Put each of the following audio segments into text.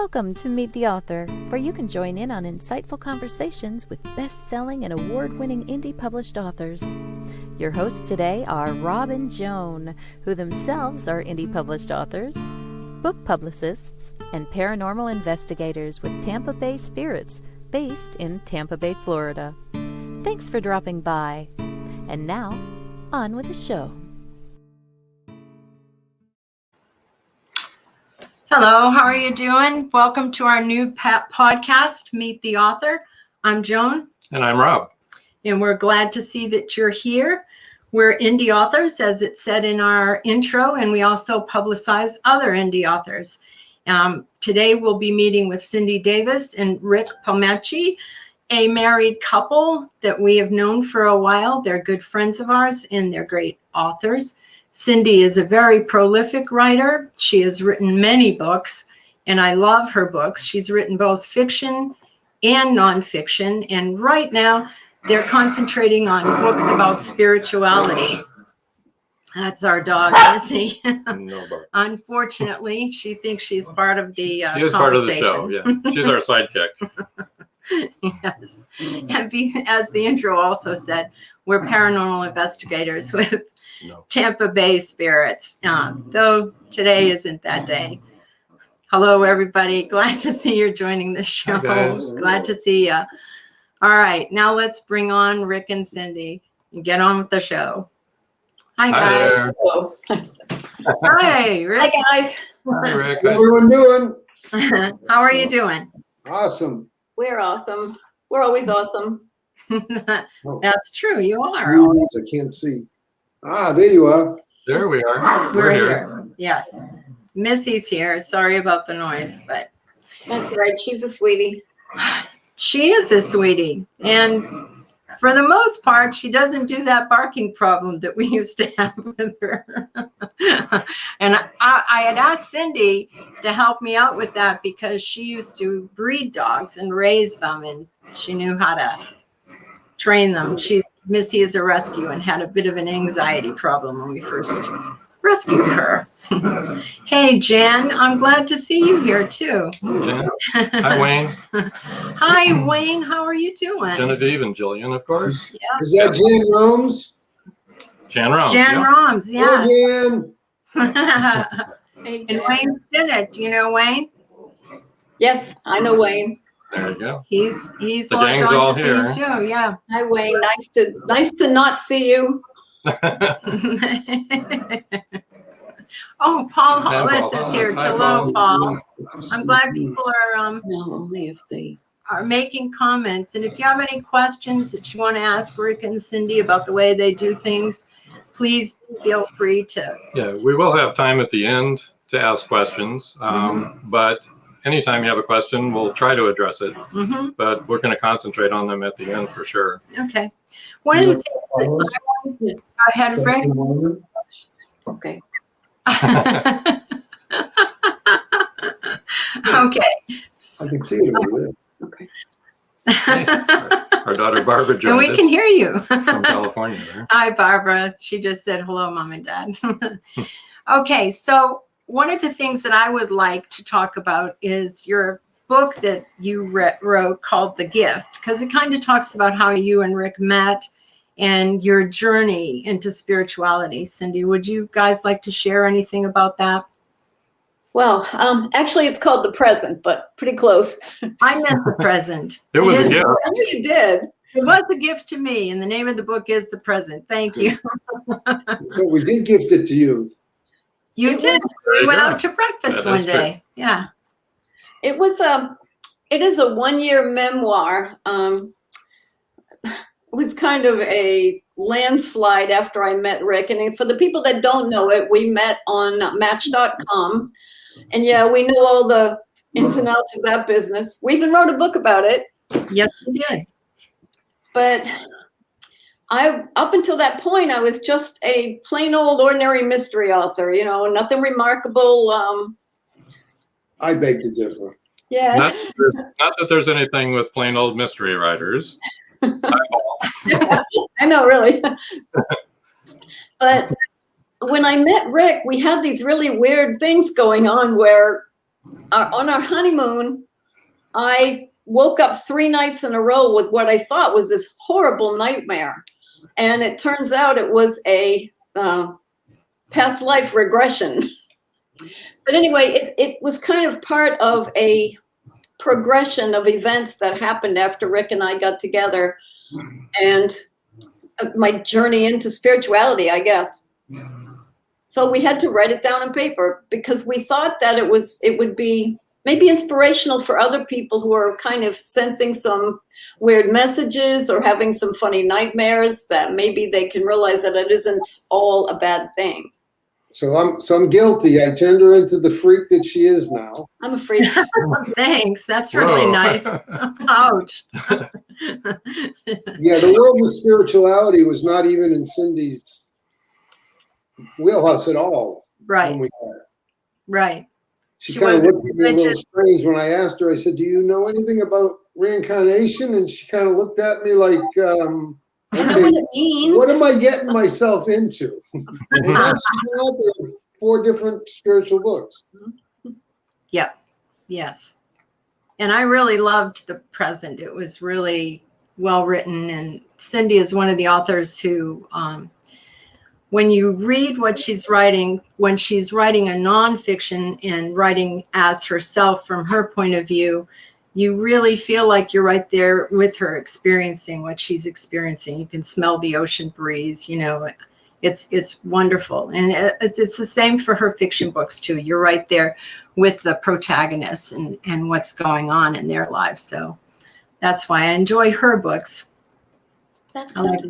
Welcome to Meet the Author, where you can join in on insightful conversations with best-selling and award-winning indie published authors. Your hosts today are Rob and Joan, who themselves are indie published authors, book publicists, and paranormal investigators with Tampa Bay Spirits, based in Tampa Bay, Florida. Thanks for dropping by. And now, on with the show. Hello, how are you doing? Welcome to our new podcast, Meet the Author. I'm Joan. And I'm Rob. And we're glad to see that you're here. We're indie authors, as it said in our intro, and we also publicize other indie authors. Today we'll be meeting with Cindy Davis and Rick Palmacci, a married couple that we have known for a while. They're good friends of ours and they're great authors. Cindy is a very prolific writer. She has written many books, and I love her books. She's written both fiction and nonfiction, and right now they're concentrating on books about spirituality. That's our dog, Missy. Unfortunately, she thinks she's part of the She is part of the show, yeah. She's our sidekick. Yes. And as the intro also said, we're paranormal investigators with Tampa Bay Spirits, though today isn't that day. Hello, everybody. Glad to see you're joining the show. Glad to see you. All right, now let's bring on Rick and Cindy and get on with the show. Hi, guys. Hi, Rick. Hi, guys. Hi, Rick. How's everyone doing? How are you doing? Awesome. We're awesome. We're always awesome. That's true. You are. I can't see. Ah, there you are. There we are. We're here. Yes. Missy's here. Sorry about the noise, but That's right. She's a sweetie. she is a sweetie. And for the most part, she doesn't do that barking problem that we used to have with her. And I had asked Cindy to help me out with that because she used to breed dogs and raise them, and she knew how to train them. Missy is a rescue and had a bit of an anxiety problem when we first rescued her. Hey, Jen, I'm glad to see you here too. Jen. Hi, Wayne. Hi, Wayne. How are you doing? Genevieve and Jillian, of course. Yeah. Is that Jan Roms? Jan Roms. Jen Roms, yeah. Hey, Jan. Hey, And Wayne Stinnett. Do you know Wayne? Yes, I know Wayne. There you go. He's The locked gang's on all to see here. you too. Yeah. Hi, Wayne. Nice to not see you. Oh, Paul And Hollis Paul is here. Hollis. Hi, Hello, Paul. Paul. I'm glad people No, only if they. are making comments. And if you have any questions that you want to ask Rick and Cindy about the way they do things, please feel free to. Yeah, we will have time at the end to ask questions. But anytime you have a question, we'll try to address it. But we're going to concentrate on them at the end for sure. Okay. One of the things that I wanted to go ahead, Rick. Okay. Okay. I can see it over there. Okay. Hey, our daughter Barbara And joined we us can hear you. from California there. Hi, Barbara. She just said hello, Mom and Dad. Okay, so one of the things that I would like to talk about is your book that you wrote called The Gift, because it kind of talks about how you and Rick met and your journey into spirituality. Cindy, would you guys like to share anything about that? Well, actually, it's called The Present, but pretty close. I meant The Present. It was a is- gift. I knew you did. It was a gift to me, and the name of the book is The Present. Thank you. So we did gift it to you. You It did. was- We went Yeah. out to breakfast That one is day. Yeah. It is a one-year memoir. It was kind of a landslide after I met Rick. And for the people that don't know it, we met on Match.com. And yeah, we know all the ins and outs of that business. We even wrote a book about it. Yes, we did. But up until that point, I was just a plain old ordinary mystery author, nothing remarkable. I beg to differ. Yeah. Not that there's anything with plain old mystery writers. I know, really. But when I met Rick, we had these really weird things going on where on our honeymoon, I woke up 3 nights in a row with what I thought was this horrible nightmare. And it turns out it was a past life regression. But anyway, it was kind of part of a progression of events that happened after Rick and I got together, and my journey into spirituality, I guess. So we had to write it down on paper because we thought that it would be maybe inspirational for other people who are kind of sensing some weird messages or having some funny nightmares, that maybe they can realize that it isn't all a bad thing. So I'm guilty. I turned her into the freak that she is now. I'm a freak. Thanks. That's really Whoa. nice. Ouch. Yeah, the world of spirituality was not even in Cindy's wheelhouse at all. Right. When we met. Right. She She kind of wasn't looked at me a little religious. strange when I asked her. I said, "Do you know anything about reincarnation?" And she kind of looked at me like, I know "Okay, what it means. what am I getting myself into?" And now she's out there with 4 different spiritual books. Yep. Yes. And I really loved The Present. It was really well written. And Cindy is one of the authors who, when you read what she's writing, when she's writing a nonfiction and writing as herself from her point of view, you really feel like you're right there with her, experiencing what she's experiencing. You can smell the ocean breeze, you know. It's wonderful. And it's the same for her fiction books too. You're right there with the protagonists and what's going on in their lives. So that's why I enjoy her books. That's I like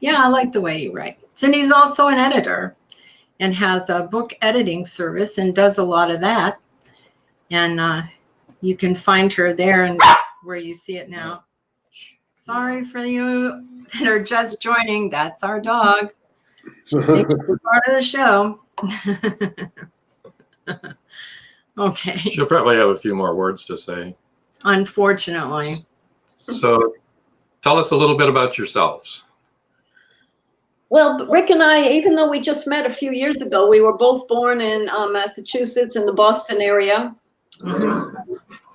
I like the way you write. Cindy's also an editor and has a book editing service and does a lot of that. And you can find her there and where you see it now. Sorry for you that are just joining. That's our dog. Part of the show. Okay. She'll probably have a few more words to say. Unfortunately. So tell us a little bit about yourselves. Well, Rick and I, even though we just met a few years ago, we were both born in Massachusetts in the Boston area.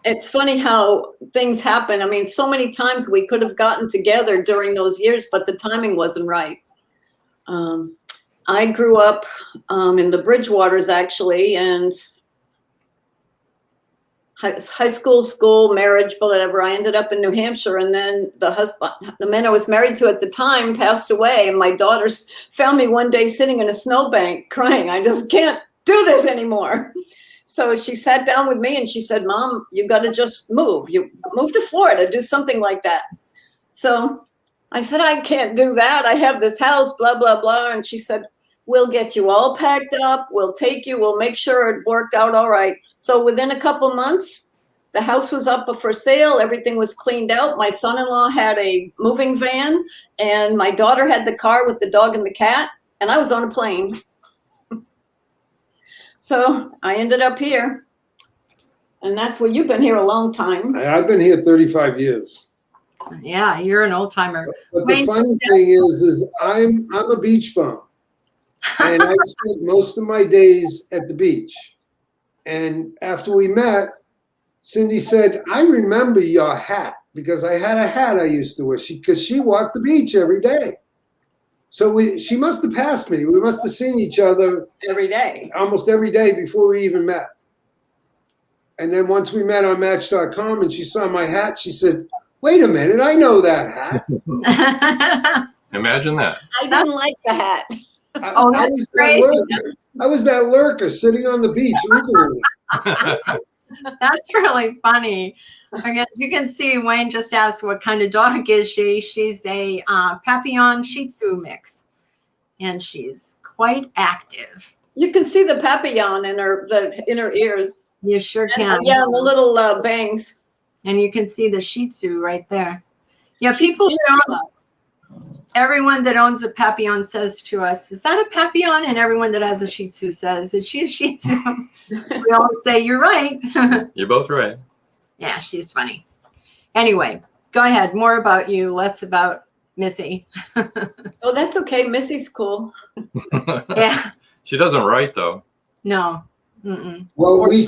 It's funny how things happen. I mean, so many times we could have gotten together during those years, but the timing wasn't right. I grew up in the Bridgewaters, actually, and high school, marriage, whatever. I ended up in New Hampshire, and then the man I was married to at the time passed away, and my daughters found me one day sitting in a snowbank crying. I just can't do this anymore. So she sat down with me and she said, "Mom, you got to just move. You move to Florida, do something like that." So I said, "I can't do that. I have this house, blah, blah, blah." And she said, "We'll get you all packed up. We'll take you. We'll make sure it worked out all right." So within a couple months, the house was up for sale. Everything was cleaned out. My son-in-law had a moving van, and my daughter had the car with the dog and the cat, and I was on a plane. So I ended up here, and that's where you've been here a long time. I've been here 35 years. Yeah, you're an old timer. But the funny thing is I'm a beach bum. And I spent most of my days at the beach. And after we met, Cindy said, "I remember your hat," because I had a hat I used to wear, because she walked the beach every day. So she must have passed me. We must have seen each other Every day. almost every day before we even met. And then once we met on Match.com and she saw my hat, she said, "Wait a minute, I know that hat." Imagine that. I didn't like the hat. Oh, that's crazy. I was that lurker sitting on the beach. That's really funny. Again, you can see Wayne just asked what kind of dog is she. She's a Papillon Shih Tzu mix, and she's quite active. You can see the papillon in her ears. You sure And, can. yeah, the little bangs. And you can see the Shih Tzu right there. Yeah, people don't. Everyone that owns a Papillon says to us, "Is that a Papillon?" And everyone that has a Shih Tzu says, "Is she a Shih Tzu?" We always say, "You're right." You're both right. Yeah, she's funny. Anyway, go ahead. More about you, less about Missy. Oh, that's okay. Missy's cool. Yeah. She doesn't write though. No. Well, we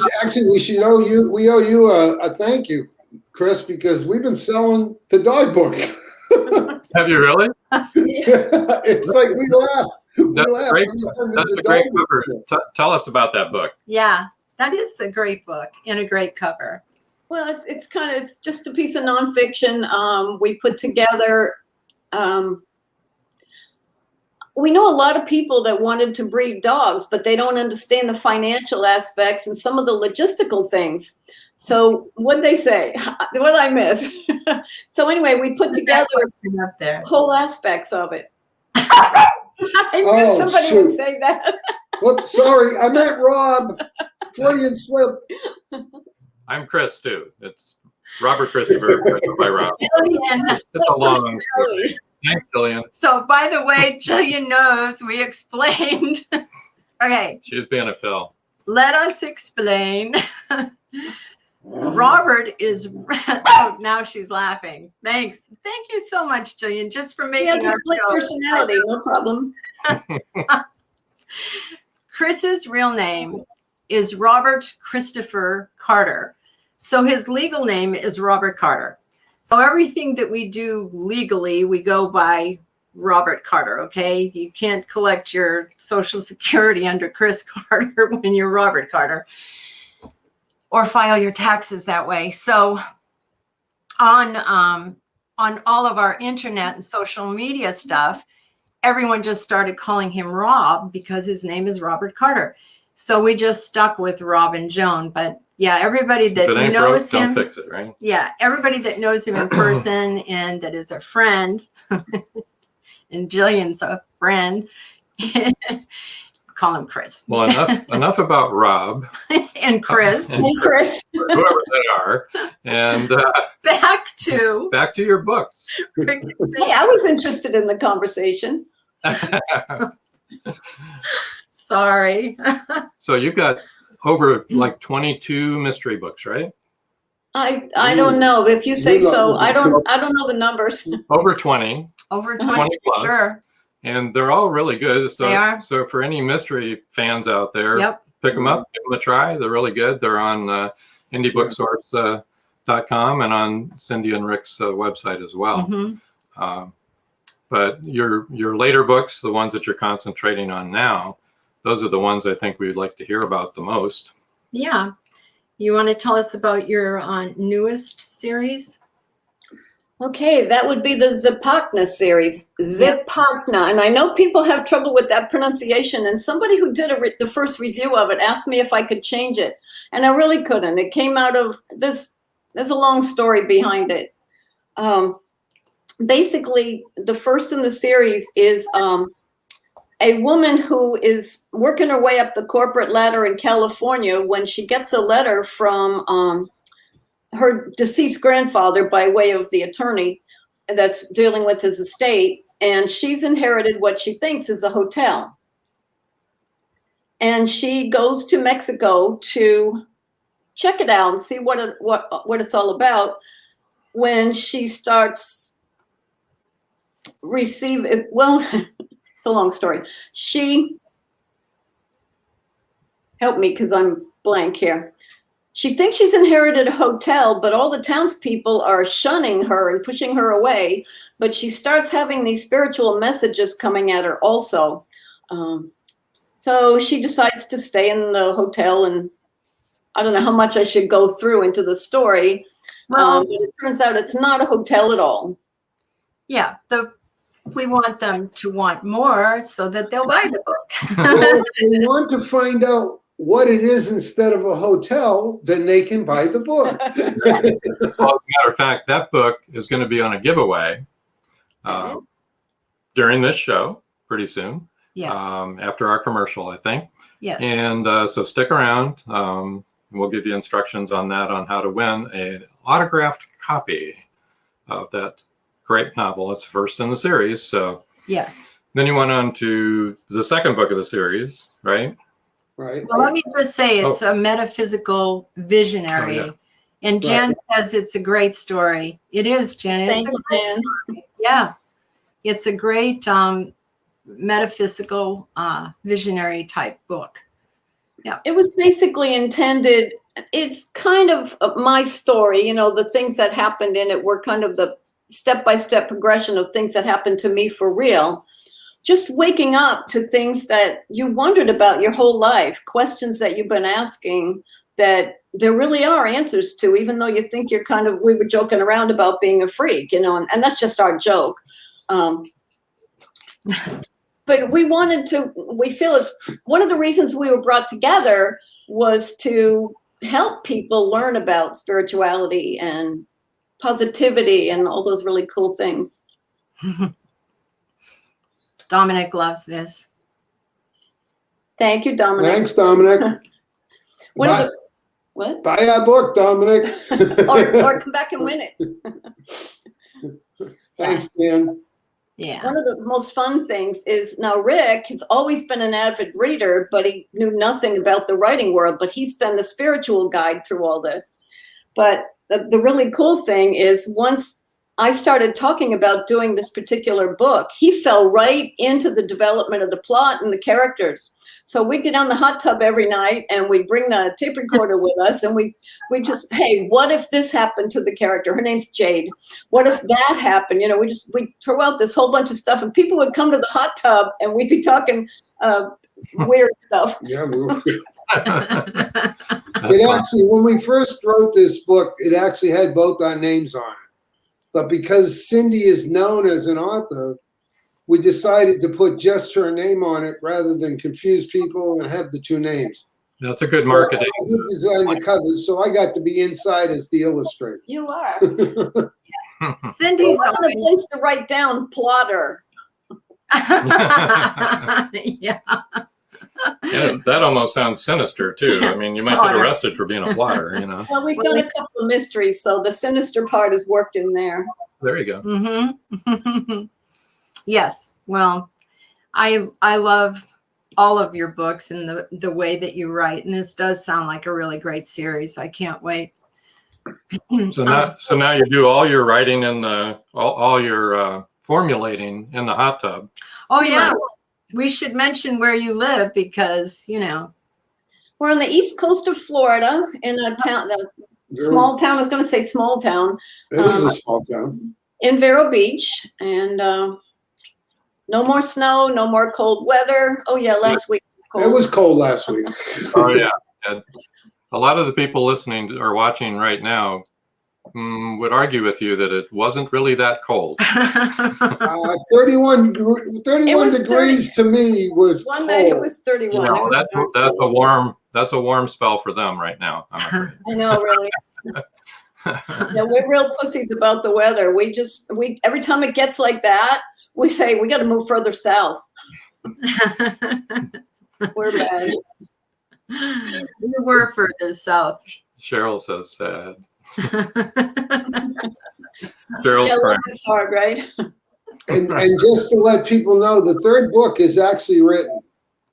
should owe you a thank you, Chris, because we've been selling the dog book. Have you really? It's like we laugh. That's a great cover. Tell us about that book. Yeah, that is a great book and a great cover. Well, it's just a piece of nonfiction we put together. We know a lot of people that wanted to breed dogs, but they don't understand the financial aspects and some of the logistical things. So what'd they say? What did I miss? So anyway, we put together up there whole aspects of it. I knew somebody would say that. Whoops, sorry, I meant Rob. Freudian slip. I'm Chris too. It's Robert Christopher by Rob. It's a long story. Thanks, Jillian. So by the way, Jillian knows we explained. Okay. She's being a pill. Let us explain. Robert is, oh, now she's laughing. Thanks. Thank you so much, Jillian, just for making He has a split personality, no problem. Chris's real name is Robert Christopher Carter. So his legal name is Robert Carter. So everything that we do legally, we go by Robert Carter, okay? You can't collect your Social Security under Chris Carter when you're Robert Carter, or file your taxes that way. So on all of our internet and social media stuff, everyone just started calling him Rob because his name is Robert Carter. So we just stuck with Rob and Joan. But yeah, everybody that knows him, don't fix it, right? Yeah, everybody that knows him in person and that is a friend, and Jillian's a friend, call him Chris. Well, enough about Rob and Chris and Chris, whoever they are, and back to your books. Hey, I was interested in the conversation. Sorry. So you've got over like 22 mystery books, right? I don't know. If you say so, I don't know the numbers. Over 20. Over 20 plus. Sure. And they're all really good. So, they are. So for any mystery fans out there, yep, pick them up, give them a try. They're really good. They're on indiebooksource.com and on Cindy and Rick's website as well. Mm-hmm. But your later books, the ones that you're concentrating on now, those are the ones I think we'd like to hear about the most. Yeah. You want to tell us about your newest series? Okay, that would be the ZIPACNA series. ZIPACNA. And I know people have trouble with that pronunciation. And somebody who did the first review of it asked me if I could change it. And I really couldn't. It came out of this. There's a long story behind it. Basically, the first in the series is a woman who is working her way up the corporate ladder in California when she gets a letter from her deceased grandfather by way of the attorney that's dealing with his estate. And she's inherited what she thinks is a hotel. And she goes to Mexico to check it out and see what it's all about. When she starts receiving, well, it's a long story. She, help me because I'm blank here. She thinks she's inherited a hotel, but all the townspeople are shunning her and pushing her away. But she starts having these spiritual messages coming at her also. So she decides to stay in the hotel, and I don't know how much I should go through into the story. But it turns out it's not a hotel at all. Yeah, we want them to want more so that they'll buy the book. Well, if they want to find out what it is instead of a hotel, then they can buy the book. Well, as a matter of fact, that book is going to be on a giveaway during this show pretty soon. Yes. After our commercial, I think. Yes. And so stick around. We'll give you instructions on that, on how to win an autographed copy of that great novel. It's first in the series. So yes. Then you went on to the second book of the series, right? Right. Well, let me just say it's a metaphysical visionary. Oh, yeah. And Jen says it's a great story. It is, Jen. Thank you, Jen. Yeah. It's a great metaphysical visionary type book. It was basically intended, it's kind of my story, the things that happened in it were kind of the step-by-step progression of things that happened to me for real. Just waking up to things that you wondered about your whole life, questions that you've been asking that there really are answers to, even though you think you're we were joking around about being a freak, and that's just our joke. But we feel it's one of the reasons we were brought together was to help people learn about spirituality and positivity and all those really cool things. Dominic loves this. Thank you, Dominic. Thanks, Dominic. What? Buy our book, Dominic. or come back and win it. Thanks, Dan. Yeah. One of the most fun things is now Rick has always been an avid reader, but he knew nothing about the writing world, but he's been the spiritual guide through all this. But the really cool thing is once I started talking about doing this particular book, he fell right into the development of the plot and the characters. So we'd get on the hot tub every night and we'd bring the tape recorder with us and we just, hey, what if this happened to the character? Her name's Jade. What if that happened? We'd throw out this whole bunch of stuff and people would come to the hot tub and we'd be talking weird stuff. Yeah, it actually, when we first wrote this book, it actually had both our names on it. But because Cindy is known as an author, we decided to put just her name on it rather than confuse people and have the two names. That's a good marketing. I did design the covers, so I got to be inside as the illustrator. You are. Cindy's wasn't a place to write down plotter. Yeah. Yeah, that almost sounds sinister too. I mean, you might get arrested for being a plotter, Well, we've done a couple of mysteries, so the sinister part is worked in there. There you go. Mm-hmm. Yes. Well, I love all of your books and the way that you write, and this does sound like a really great series. I can't wait. So now you do all your writing in all your formulating in the hot tub. Oh yeah. We should mention where you live because, we're on the east coast of Florida in a town, small town. I was going to say small town. It is a small town. In Vero Beach. And no more snow, no more cold weather. Oh, yeah, last week was cold. It was cold last week. Oh, yeah. A lot of the people listening or watching right now would argue with you that it wasn't really that cold. 31 degrees to me was one cold. night it was 31. That's a warm spell for them right now. I'm afraid. I know, really. Yeah, we're real pussies about the weather. We every time it gets like that, we say we got to move further south. We're bad. We were further south. Cheryl says sad. Cheryl's life is hard, right? And just to let people know, the third book is actually written.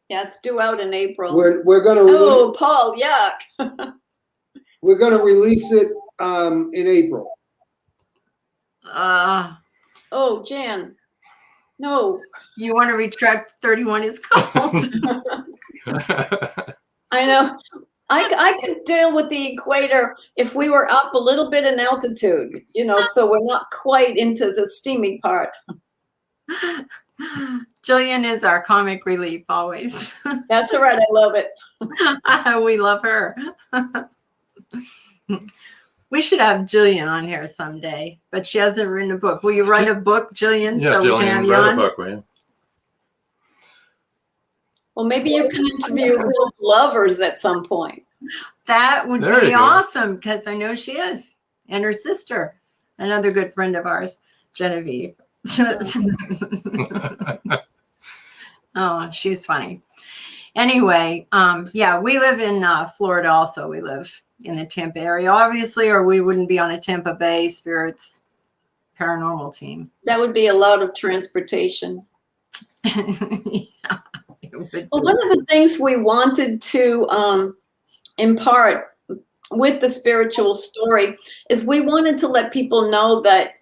Yeah, it's due out in April. We're going to. Oh, Paul, yuck. We're going to release it in April. Oh, Jan. No. You want to retract 31 is cold. I know. I could deal with the equator if we were up a little bit in altitude, so we're not quite into the steamy part. Jillian is our comic relief always. That's all right. I love it. We love her. We should have Jillian on here someday, but she hasn't written a book. Will you write a book, Jillian? Yeah, so Jillian, we can have you write on? a book, will you? Well, maybe you can interview real lovers at some point. That would There be you go. awesome because I know she is. And her sister, another good friend of ours, Genevieve. Oh, she's funny. Anyway, yeah, we live in Florida also. We live in the Tampa area, obviously, or we wouldn't be on a Tampa Bay Spirits paranormal team. That would be a lot of transportation. Yeah, it would be. Well, one of the things we wanted to impart with the spiritual story is we wanted to let people know that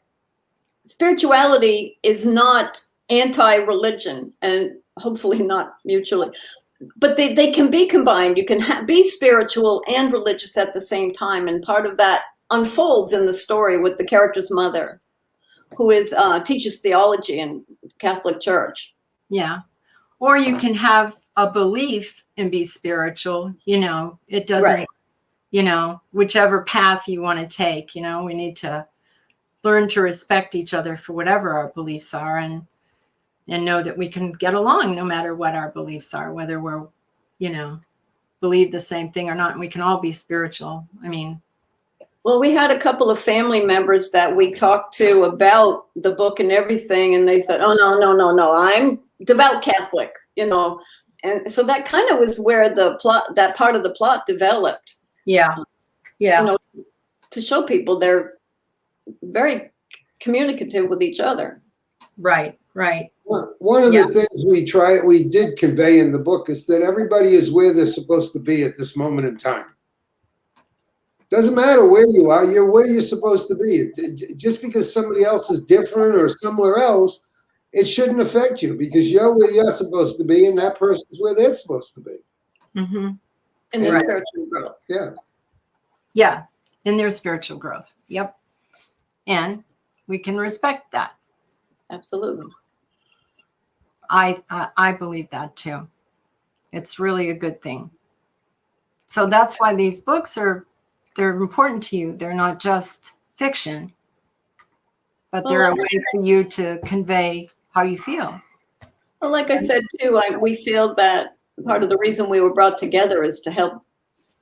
spirituality is not anti-religion and hopefully not mutually. but they can be combined. You can be spiritual and religious at the same time. And part of that unfolds in the story with the character's mother, who is teaches theology in Catholic Church. Yeah. Or you can have a belief and be spiritual. You know, it doesn't, Right. you know, whichever path you want to take, you know, we need to learn to respect each other for whatever our beliefs are, and know that we can get along no matter what our beliefs are, whether we're, you know, believe the same thing or not. And we can all be spiritual. I mean, Well, we had a couple of family members that we talked to about the book and everything, and they said, "Oh, no, I'm devout Catholic," you know. And so that kind of was where that part of the plot developed. yeah. Yeah. You know, to show people they're very communicative with each other. Right. Right. One of the things we did convey in the book is that everybody is where they're supposed to be at this moment in time. Doesn't matter where you are, you're where you're supposed to be. Just because somebody else is different or somewhere else, it shouldn't affect you, because you're where you're supposed to be and that person's where they're supposed to be. Mm-hmm. In their Right. spiritual growth. Yeah. Yeah. In their spiritual growth. Yep. And we can respect that. Absolutely. I believe that too. It's really a good thing. So that's why these books they're important to you. They're not just fiction, but they're a way for you to convey how you feel. Well, like I said too, we feel that part of the reason we were brought together is to help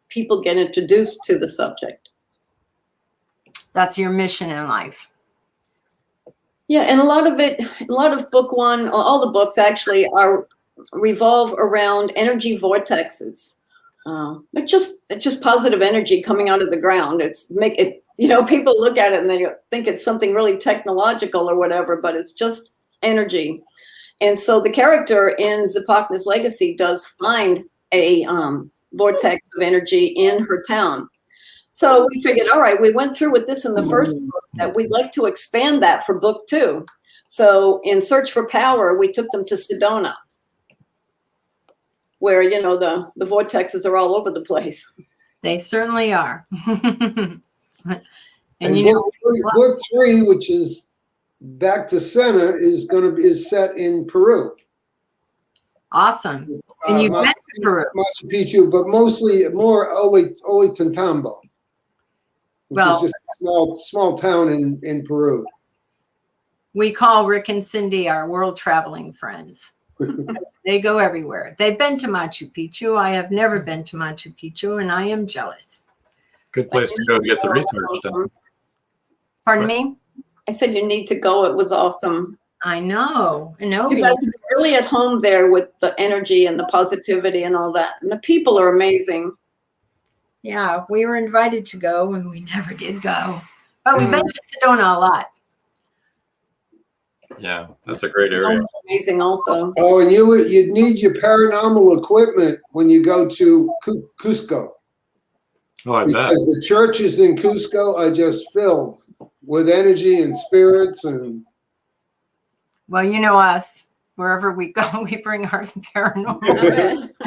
people get introduced to the subject. That's your mission in life. Yeah, and a lot of book one, all the books actually revolve around energy vortexes. It's just positive energy coming out of the ground. People look at it and they think it's something really technological or whatever, but it's just energy. And so the character in ZIPACN'S Legacy does find a vortex of energy in her town. So we figured, all right, we went through with this in the first book, that we'd like to expand that for book 2. So in Search for Power, we took them to Sedona, where, you know, the vortexes are all over the place. They certainly are. And you know, book 3, which is back to center, is set in Peru. awesome. And you've been to Peru. Machu Picchu, but mostly more Ollantaytambo, which is just a small town in Peru. We call Rick and Cindy our world traveling friends. They go everywhere. They've been to Machu Picchu. I have never been to Machu Picchu, and I am jealous. Good place to go to get the research done. Pardon me? I said you need to go. It was awesome. I know. You guys are really at home there with the energy and the positivity and all that. And the people are amazing. Yeah, we were invited to go, and we never did go. But we've been to Sedona a lot. Yeah, that's a great area. It's amazing also. Oh, and you'd need your paranormal equipment when you go to Cusco. Oh, I bet. Because the churches in Cusco are just filled with energy and spirits and. Well, you know us. Wherever we go, we bring our paranormal.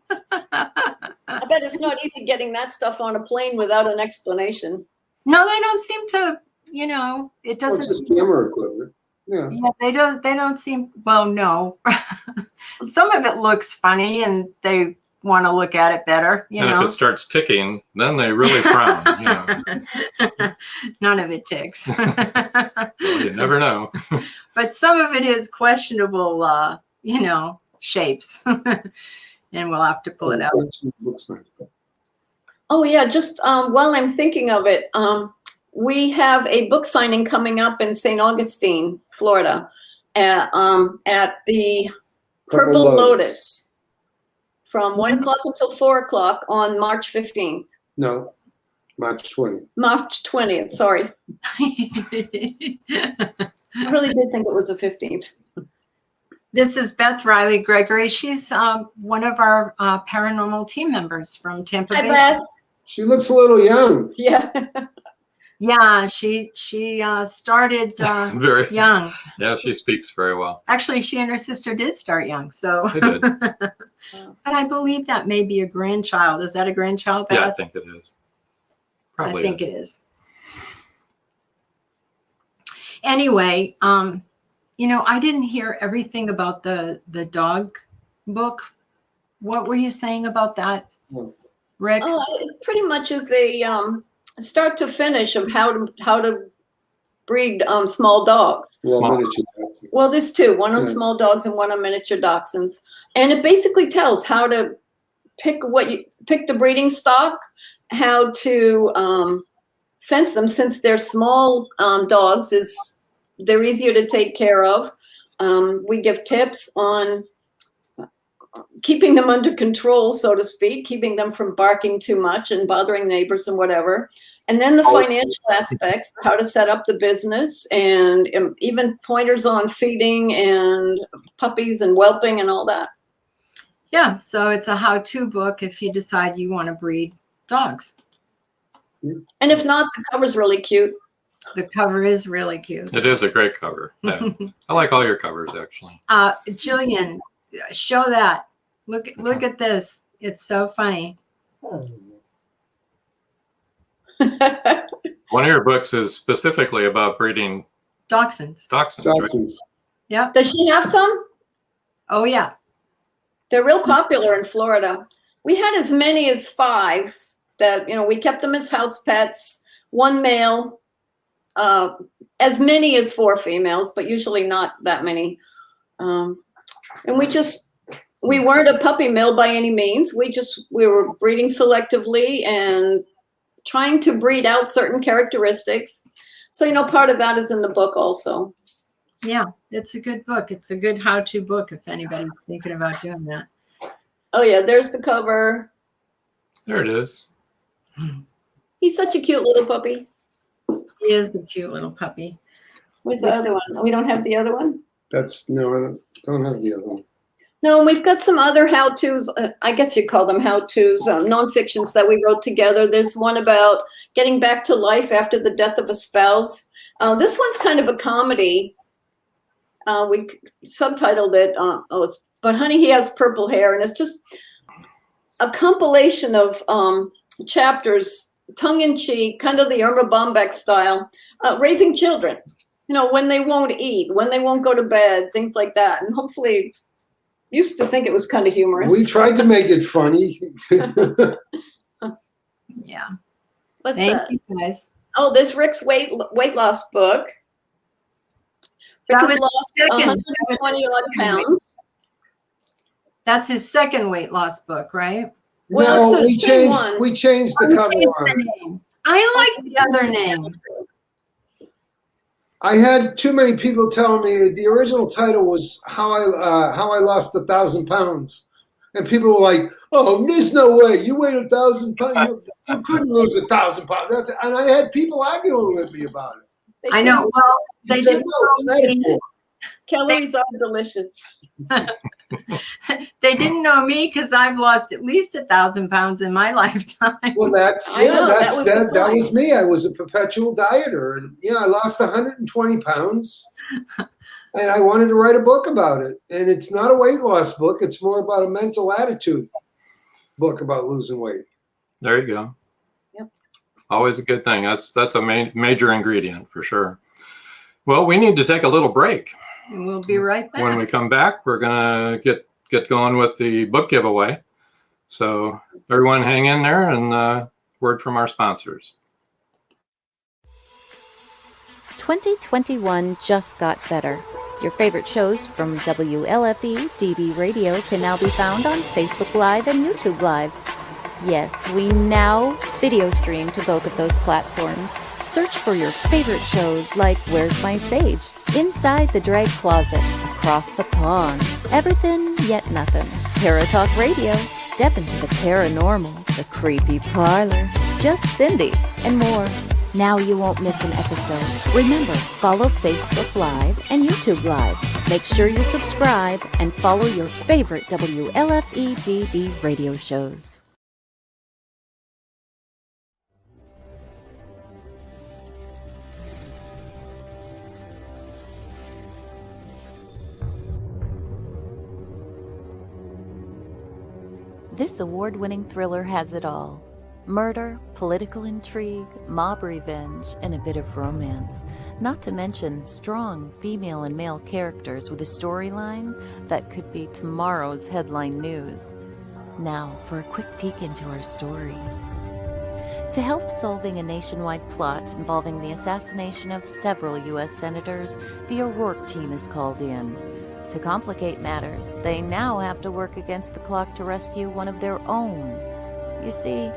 I bet it's not easy getting that stuff on a plane without an explanation. No, they don't seem to. You know, it doesn't. It's just camera equipment. Yeah. Yeah, they don't seem. Well, no. Some of it looks funny, and they want to look at it better. You know, if it starts ticking, then they really frown. You know. None of it ticks. Well, you never know. But some of it is questionable, you know, shapes. And we'll have to pull it out. Looks nice. Oh yeah, just while I'm thinking of it, we have a book signing coming up in St. Augustine, Florida, at the Purple Lotus from 1 o'clock until 4 o'clock on March 15th. No, March 20th. March 20th, sorry. I really did think it was the 15th. This is Beth Riley Gregory. She's one of our paranormal team members from Tampa Bay. Hi, Beth. She looks a little young. Yeah. Yeah, she started Very young. Yeah, she speaks very well. Actually, she and her sister did start young. So They did. But I believe that may be a grandchild. Is that a grandchild, Beth? Yeah, I think it is. Probably I think it is. Anyway, I didn't hear everything about the dog book. What were you saying about that, Rick? Oh, it pretty much is a start to finish of how to breed small dogs. Well, miniature dachshunds. Well, there's two, one on small dogs and one on miniature dachshunds. And it basically tells how to pick the breeding stock, how to fence them, since they're small dogs, they're easier to take care of. We give tips on keeping them under control, so to speak, keeping them from barking too much and bothering neighbors and whatever. And then the financial aspects, how to set up the business, and even pointers on feeding and puppies and whelping and all that. Yeah, so it's a how-to book if you decide you want to breed dogs. And if not, the cover's really cute. The cover is really cute. It is a great cover. Yeah. I like all your covers, actually. Jillian, show that. Look at this. It's so funny. One of your books is specifically about breeding Dachshunds. dachshunds. Dachshunds. Yep. Does she have some? Oh, yeah. They're real popular in Florida. We had as many as 5 that, we kept them as house pets, 1 male, as many as 4 females, but usually not that many. And we weren't a puppy mill by any means. We were breeding selectively and trying to breed out certain characteristics. So, part of that is in the book also. Yeah, it's a good book. It's a good how-to book if anybody's thinking about doing that. Oh, yeah, there's the cover. There it is. He's such a cute little puppy. He is the cute little puppy. Where's the other one? We don't have the other one? No, I don't have the other one. No, we've got some other how-tos. I guess you call them how-tos, non-fictions that we wrote together. There's one about getting back to life after the death of a spouse. This one's kind of a comedy. We subtitled it, But Honey, He Has Purple Hair. And it's just a compilation of chapters, tongue-in-cheek, kind of the Irma Bombeck style, raising children, when they won't eat, when they won't go to bed, things like that. And hopefully, used to think it was kind of humorous. We tried to make it funny. Yeah. What's Thank that? you, guys. Oh, this Rick's weight loss book. Rick has lost 120 odd pounds. That's his second weight loss book, right? Well, No, it's the same one. we changed the cover on it. I like the other name. I had too many people telling me the original title was how I lost 1,000 pounds, and people were like, "Oh, there's no way you weighed 1,000 pounds. You couldn't lose 1,000 pounds." And I had people arguing with me about it. I know. Well, they said, didn't "No, it's know me. metaphor." Calories are delicious. They didn't know me because I've lost at least 1,000 pounds in my lifetime. Well, that was me. I was a perpetual dieter, and I lost 120 pounds, and I wanted to write a book about it. And it's not a weight loss book; it's more about a mental attitude book about losing weight. There you go. Yep. Always a good thing. That's a major ingredient for sure. Well, we need to take a little break. And we'll be right back. When we come back, we're gonna get going with the book giveaway. So everyone hang in there, and word from our sponsors. 2021 just got better. Your favorite shows from WLFE DB Radio can now be found on Facebook Live and YouTube Live. Yes, we now video stream to both of those platforms. Search for your favorite shows like Where's My Sage, Inside the Drag Closet, Across the Pond, Everything Yet Nothing, Paratalk Radio, Step into the Paranormal, The Creepy Parlor, Just Cindy, and more. Now you won't miss an episode. Remember, follow Facebook Live and YouTube Live. Make sure you subscribe and follow your favorite WLFE DB radio shows. This award-winning thriller has it all. Murder, political intrigue, mob revenge, and a bit of romance. Not to mention strong female and male characters with a storyline that could be tomorrow's headline news. Now for a quick peek into our story. To help solving a nationwide plot involving the assassination of several U.S. senators, the O'Rourke team is called in. To complicate matters, they now have to work against the clock to rescue one of their own. You see,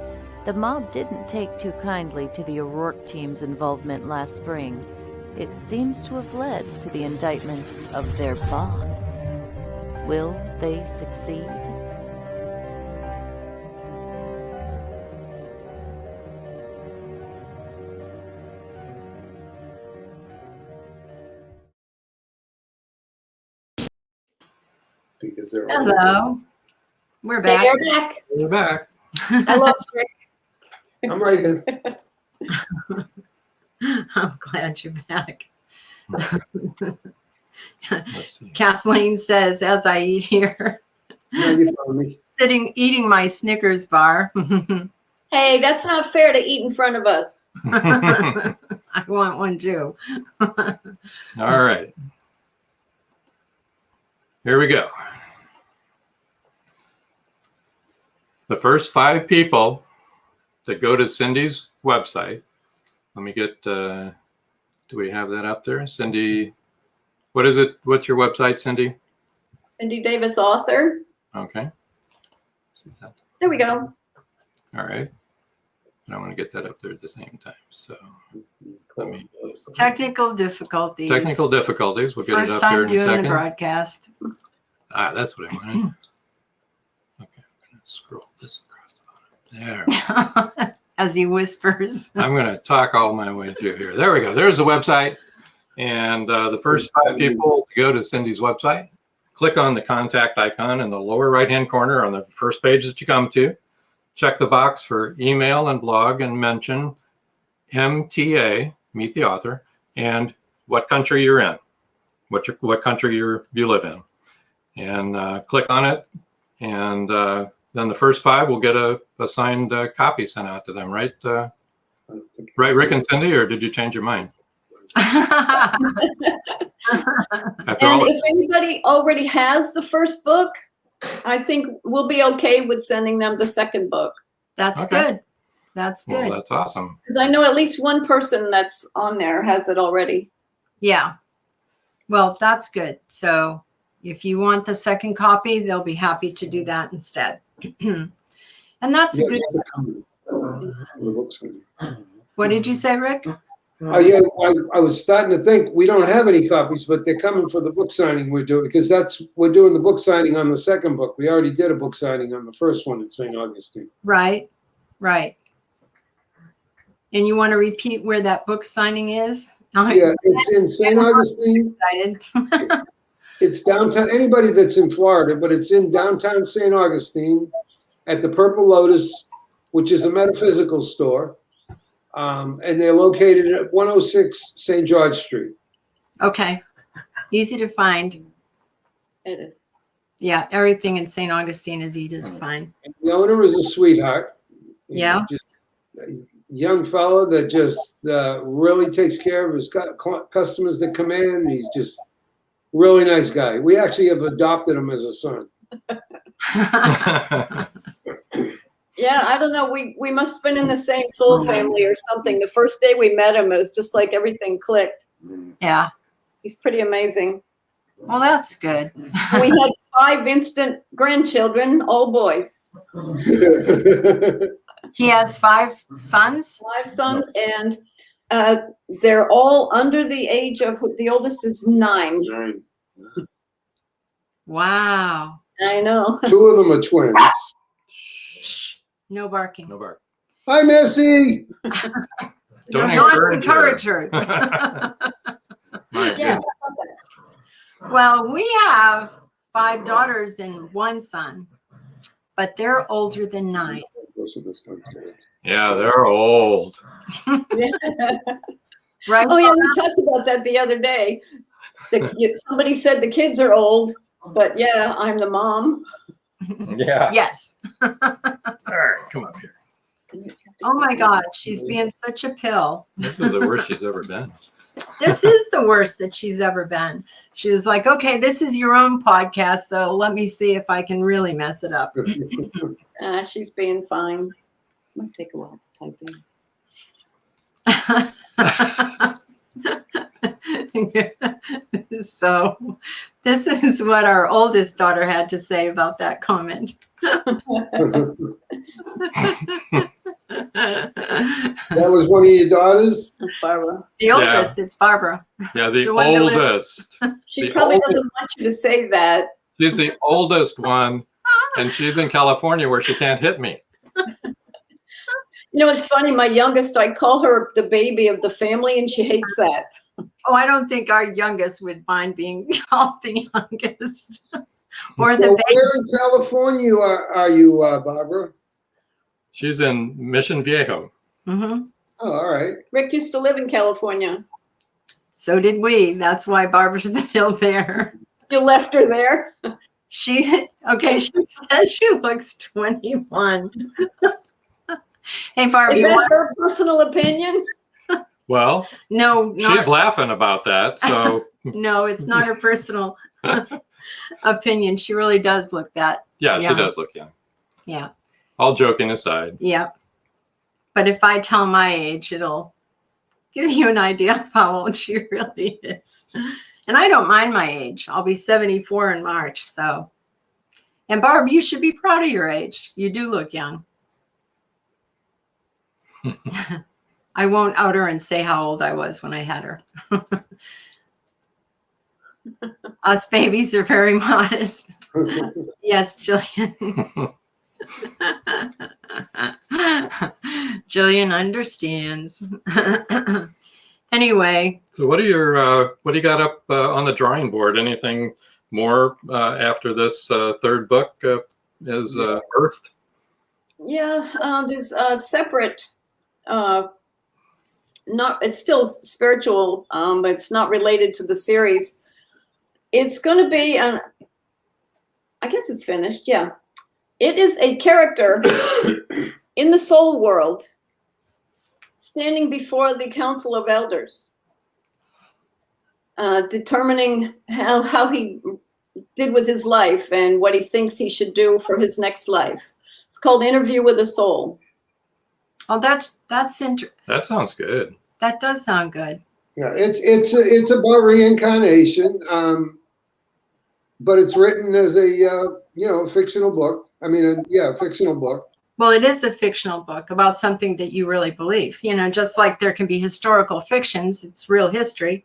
the mob didn't take too kindly to the O'Rourke team's involvement last spring. It seems to have led to the indictment of their boss. Will they succeed? Because they're Hello. We're Hey, back. you're back. We're back. I lost Rick. I'm right here. I'm glad you're back. Let's see. Kathleen says, as I eat here, Now you found me. eating my Snickers bar. Hey, that's not fair to eat in front of us. I want one too. All right. Here we go. The first 5 people that go to Cindy's website. Let me get, do we have that up there? Cindy, what is it? What's your website, Cindy? Cindy Davis, author. Okay. See that? There we go. All right. And I want to get that up there at the same time. So let me. Technical difficulties. Technical difficulties. We'll get First it up here time in a doing the second. broadcast. Ah, that's what I wanted. Okay, I'm going to scroll this across. There. As he whispers. I'm going to talk all my way through here. There we go. There's the website. And the first 5 people to go to Cindy's website, click on the contact icon in the lower right-hand corner on the first page that you come to. Check the box for email and blog and mention MTA, meet the author, and what country you're in, what country you live in. And click on it. And then the first 5 will get a signed copy sent out to them, right? Right, Rick and Cindy, or did you change your mind? After And if anybody already has the first book, I think we'll be okay with sending them the second book. That's Okay. good. That's good. Well, that's awesome. Because I know at least one person that's on there has it already. Yeah. Well, that's good. So if you want the second copy, they'll be happy to do that instead. And that's a good. What did you say, Rick? Oh yeah, I was starting to think we don't have any copies, but they're coming for the book signing we're doing, because we're doing the book signing on the second book. We already did a book signing on the first one in St. Augustine. Right. Right. And you want to repeat where that book signing is? Yeah, it's in St. Augustine. Excited. It's downtown. Anybody that's in Florida, but it's in downtown St. Augustine at the Purple Lotus, which is a metaphysical store. And they're located at 106 St. George Street. Okay. Easy to find. It is. Yeah. Everything in St. Augustine is easy to find. The owner is a sweetheart. Yeah. Just a young fellow that just really takes care of his customers that come in. He's just really nice guy. We actually have adopted him as a son. Yeah, I don't know. We must have been in the same soul family or something. The first day we met him, it was just like everything clicked. Yeah. He's pretty amazing. Well, that's good. We had 5 instant grandchildren, all boys. He has 5 sons. 5 sons, and they're all under the age of, the oldest is 9. Wow. I know. 2 of them are twins. No barking. No bark. Hi, Missy. Don't Don't encourage her. My Yeah. goodness. Well, we have 5 daughters and 1 son, but they're older than 9. Yeah, they're old. Right? Oh yeah, we talked about that the other day. Somebody said the kids are old, but yeah, I'm the mom. Yeah. Yes. All right, come up here. Oh my God, she's being such a pill. This is the worst she's ever been. This is the worst that she's ever been. She was like, okay, this is your own podcast, so let me see if I can really mess it up. She's being fine. Might take a while to type in. So this is what our oldest daughter had to say about that comment. That was one of your daughters? That's Barbara. The oldest, it's Barbara. Yeah, the one that oldest. She The probably oldest. doesn't want you to say that. She's the oldest one, and she's in California where she can't hit me. You know, it's funny. My youngest, I call her the baby of the family, and she hates that. Oh, I don't think our youngest would mind being called the youngest. Or So the baby. where in California are you, Barbara? She's in Mission Viejo. Mm-hmm. Oh, all right. Rick used to live in California. So did we. That's why Barbara's still there. You left her there. She says she looks 21. Hey, Barbara. Is that her personal opinion? Well, No, she's laughing about that. So no, it's not her personal opinion. She really does look that. yeah, she Yeah. does look young. Yeah. All joking aside. Yeah. But if I tell my age, it'll give you an idea of how old she really is. And I don't mind my age. I'll be 74 in March. So, and Barb, you should be proud of your age. You do look young. I won't out her and say how old I was when I had her. Us babies are very modest. Yes, Jillian. Jillian understands. Anyway. So what do you got up on the drawing board? Anything more after this third book is birthed? Yeah, there's a separate, it's still spiritual, but it's not related to the series. It's going to be, I guess it's finished, yeah. It is a character in the soul world standing before the Council of Elders, determining how he did with his life and what he thinks he should do for his next life. It's called Interview with a Soul. Oh, that's interesting. That sounds good. That does sound good. Yeah, it's about reincarnation, but it's written as a fictional book. I mean, a fictional book. Well, it is a fictional book about something that you really believe. You know, just like there can be historical fictions, it's real history.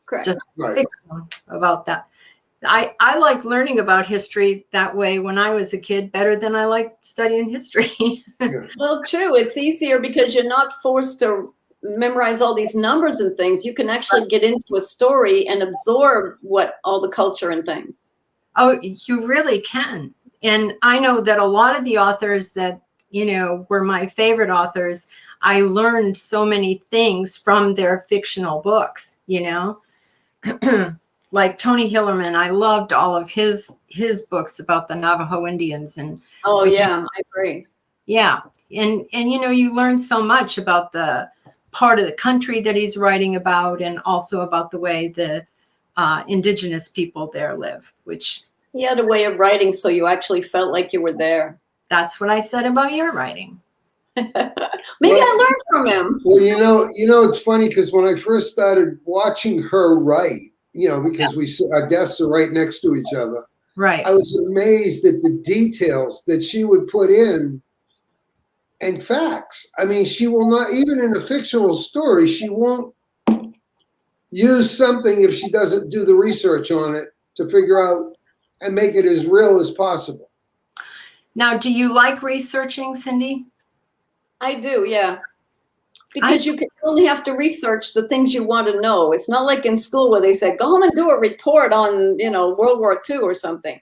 Correct. Just Right. fictional about that. I like learning about history that way when I was a kid better than I like studying history. Well, true. It's easier because you're not forced to memorize all these numbers and things. You can actually get into a story and absorb what all the culture and things. Oh, you really can. And I know that a lot of the authors that, were my favorite authors, I learned so many things from their fictional books, like Tony Hillerman. I loved all of his books about the Navajo Indians. And Oh, yeah, I agree. yeah. And you learn so much about the part of the country that he's writing about, and also about the way the indigenous people there live, which He had a way of writing so you actually felt like you were there. that's what I said about your writing. Maybe I learned from him. Well, it's funny because when I first started watching her write, because our desks are right next to each other, Right. I was amazed at the details that she would put in and facts. I mean, she will not, even in a fictional story, she won't use something if she doesn't do the research on it to figure out and make it as real as possible. Now, do you like researching, Cindy? I do, yeah. Because you only have to research the things you want to know. It's not like in school where they say, go home and do a report on, World War II or something.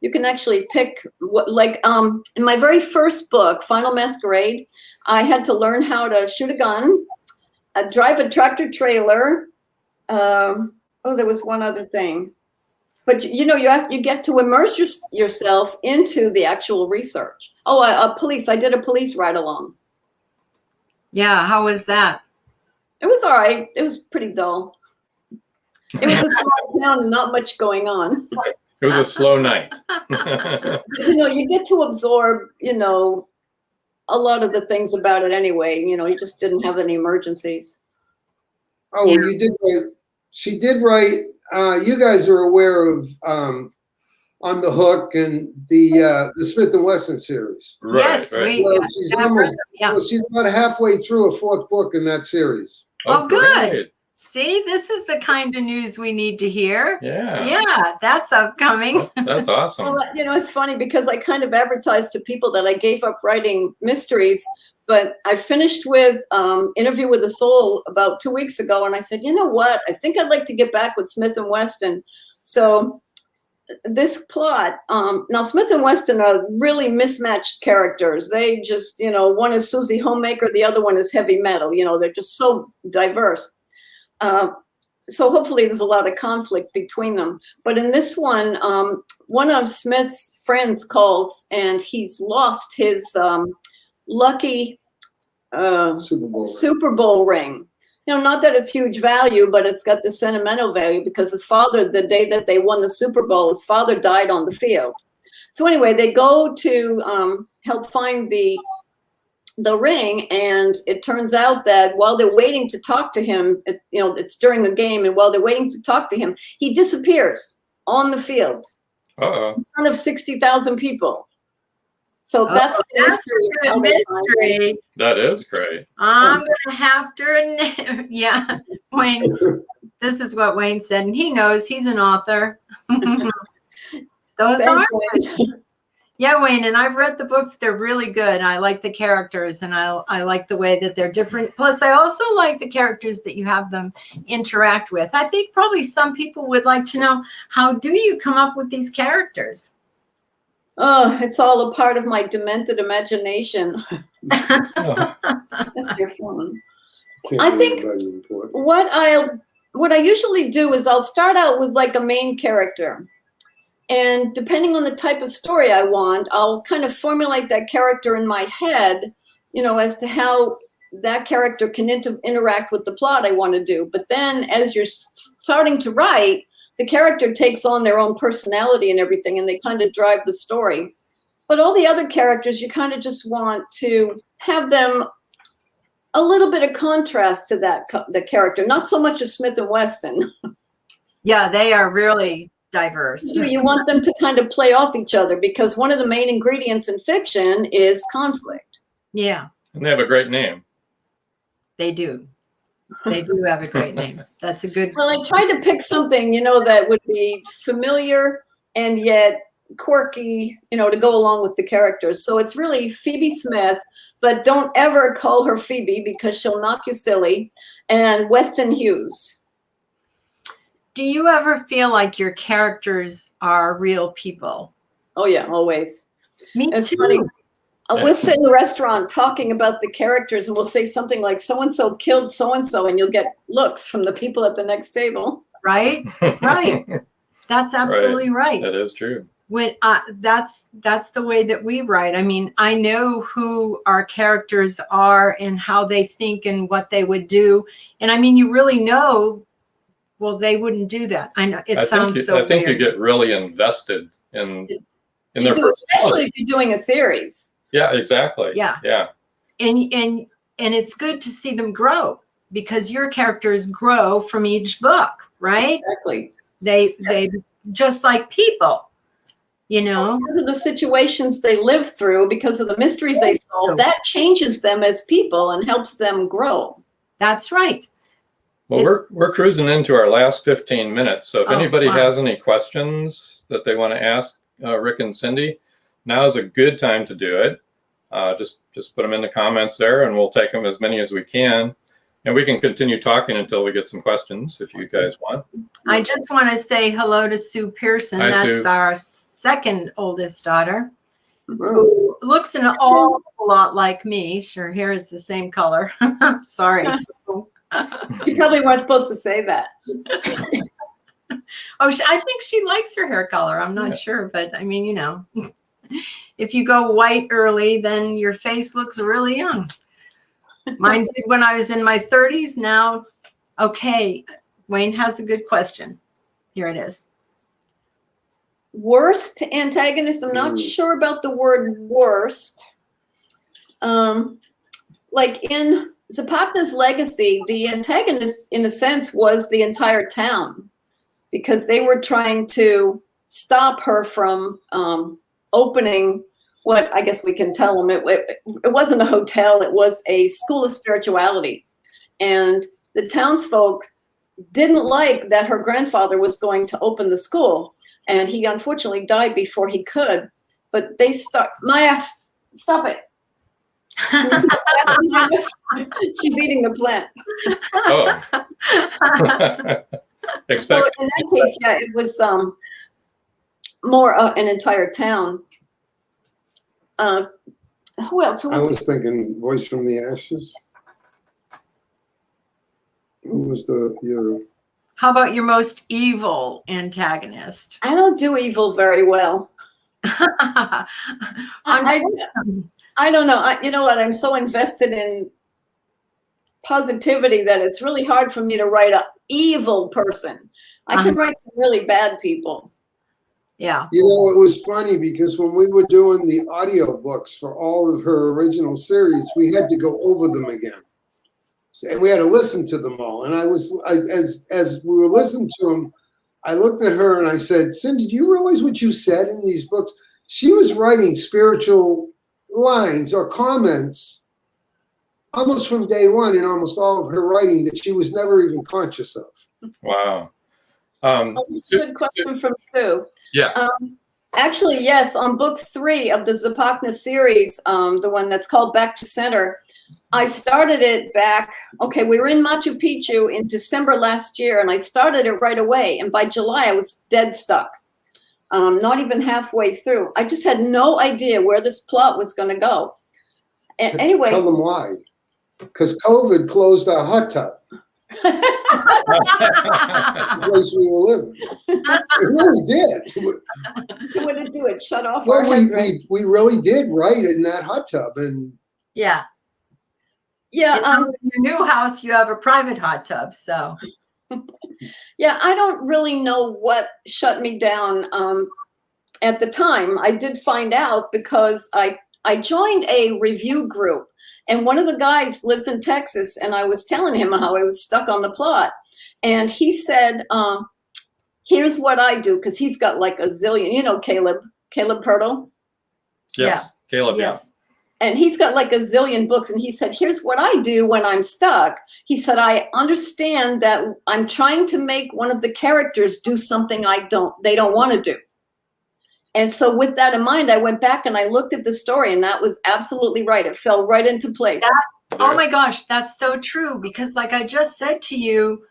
You can actually pick in my very first book, Final Masquerade, I had to learn how to shoot a gun, drive a tractor trailer. There was one other thing. But you get to immerse yourself into the actual research. Oh, police. I did a police ride along. Yeah, how was that? It was all right. It was pretty dull. It was a small town and not much going on. It was a slow night. But, you get to absorb, a lot of the things about it anyway. You just didn't have any emergencies. Oh, Yeah. you did write. She did write. You guys are aware of On the Hook and the Smith and Wesson series. Right, Yes, right. we. Well, she's almost. Yeah. Well, she's about halfway through a 4th book in that series. Oh, good. great. See, this is the kind of news we need to hear. Yeah. Yeah, that's upcoming. That's awesome. Well, it's funny because I kind of advertised to people that I gave up writing mysteries, but I finished with Interview with the Soul about 2 weeks ago, and I said, you know what? I think I'd like to get back with Smith and Wesson. So this plot, now Smith and Wesson are really mismatched characters. They just, one is Susie Homemaker, the other one is heavy metal. They're just so diverse. So hopefully there's a lot of conflict between them. But in this one of Smith's friends calls and he's lost his lucky Super Bowl ring. Not that it's huge value, but it's got the sentimental value because his father, the day that they won the Super Bowl, his father died on the field. So anyway, they go to help find the ring, and it turns out that while they're waiting to talk to him, it's during the game, and while they're waiting to talk to him, he disappears on the field in front of 60,000 people. So that's a good mystery. That is great. I'm gonna have to. Yeah, Wayne. This is what Wayne said, and he knows he's an author. Those are. Yeah, Wayne, and I've read the books. They're really good. I like the characters, and I like the way that they're different. Plus, I also like the characters that you have them interact with. I think probably some people would like to know, how do you come up with these characters? Oh, it's all a part of my demented imagination. Oh. That's your phone. I think what I usually do is I'll start out with like a main character. And depending on the type of story I want, I'll kind of formulate that character in my head, as to how that character can interact with the plot I want to do. But then as you're starting to write, the character takes on their own personality and everything, and they kind of drive the story. But all the other characters, you kind of just want to have them a little bit of contrast to the character, not so much as Smith and Wesson. Yeah, they are really diverse. You want them to kind of play off each other because one of the main ingredients in fiction is conflict. Yeah. And they have a great name. They do. They do have a great name. That's a good. Well, I tried to pick something, that would be familiar and yet quirky, to go along with the characters. So it's really Phoebe Smith, but don't ever call her Phoebe because she'll knock you silly, and Weston Hughes. Do you ever feel like your characters are real people? Oh, yeah, always. Me it's too. Funny. We'll sit in a restaurant talking about the characters, and we'll say something like, so-and-so killed so-and-so, and you'll get looks from the people at the next table. Right? Right. That's absolutely right. That is true. When that's the way that we write. I mean, I know who our characters are and how they think and what they would do. And I mean, you really know, well, they wouldn't do that. I know it sounds so weird. I think you get really invested in their personality. Especially if you're doing a series. Yeah, exactly. Yeah. Yeah. And it's good to see them grow because your characters grow from each book, right? Exactly. They just like people, because of the situations they live through, because of the mysteries they solve, that changes them as people and helps them grow. That's right. Well, we're cruising into our last 15 minutes. So if anybody has any questions that they want to ask Rick and Cindy, now is a good time to do it. Just put them in the comments there, and we'll take them as many as we can. And we can continue talking until we get some questions if you guys want. I just want to say hello to Sue Pearson. Hi, That's Sue. our second oldest daughter, who looks an awful lot like me. Her hair is the same color. Sorry, Sue. You probably weren't supposed to say that. Oh, I think she likes her hair color. I'm not sure, but I mean, you know, if you go white early, then your face looks really young. Mine did when I was in my 30s. Now, okay, Wayne has a good question. Here it is. Worst antagonist. I'm not sure about the word worst. Like in ZIPACNA'S Legacy, the antagonist, in a sense, was the entire town, because they were trying to stop her from opening what I guess we can tell them. It wasn't a hotel, it was a school of spirituality. And the townsfolk didn't like that her grandfather was going to open the school. And he unfortunately died before he could. But they Maya, stop it. She's eating the plant. Oh. So in that case, yeah, it was more an entire town. Who else? I was thinking Voice from the Ashes. Who was your? How about your most evil antagonist? I don't do evil very well. I don't know. You know what? I'm so invested in positivity that it's really hard for me to write an evil person. I can write some really bad people. Yeah. You know, it was funny because when we were doing the audio books for all of her original series, we had to go over them again. And we had to listen to them all. And as we were listening to them, I looked at her and I said, Cindy, do you realize what you said in these books? She was writing spiritual lines or comments almost from day one in almost all of her writing that she was never even conscious of. Wow. Good question from Sue. Yeah. Actually, yes, on book 3 of the ZIPACNA series, the one that's called Back to Center, I started it back, okay, we were in Machu Picchu in December last year, and I started it right away. And by July, I was dead stuck, not even halfway through. I just had no idea where this plot was going to go. And anyway. Tell them why. Because COVID closed our hot tub. The place we were living. It really did. So what did it do? It shut off well, our heads, right? we really did write in that hot tub. And yeah. Yeah. In your new house, you have a private hot tub, so. Yeah, I don't really know what shut me down at the time. I did find out because I joined a review group, and one of the guys lives in Texas, and I was telling him how I was stuck on the plot. And he said, here's what I do, because he's got like a zillion, you know, Caleb Pirtle? Yes, yeah. Caleb, yes. And he's got like a zillion books. And he said, here's what I do when I'm stuck. He said, I understand that I'm trying to make one of the characters do something they don't want to do. And so with that in mind, I went back and I looked at the story, and that was absolutely right. It fell right into place. Oh my gosh, that's so true. Because like I just said to you,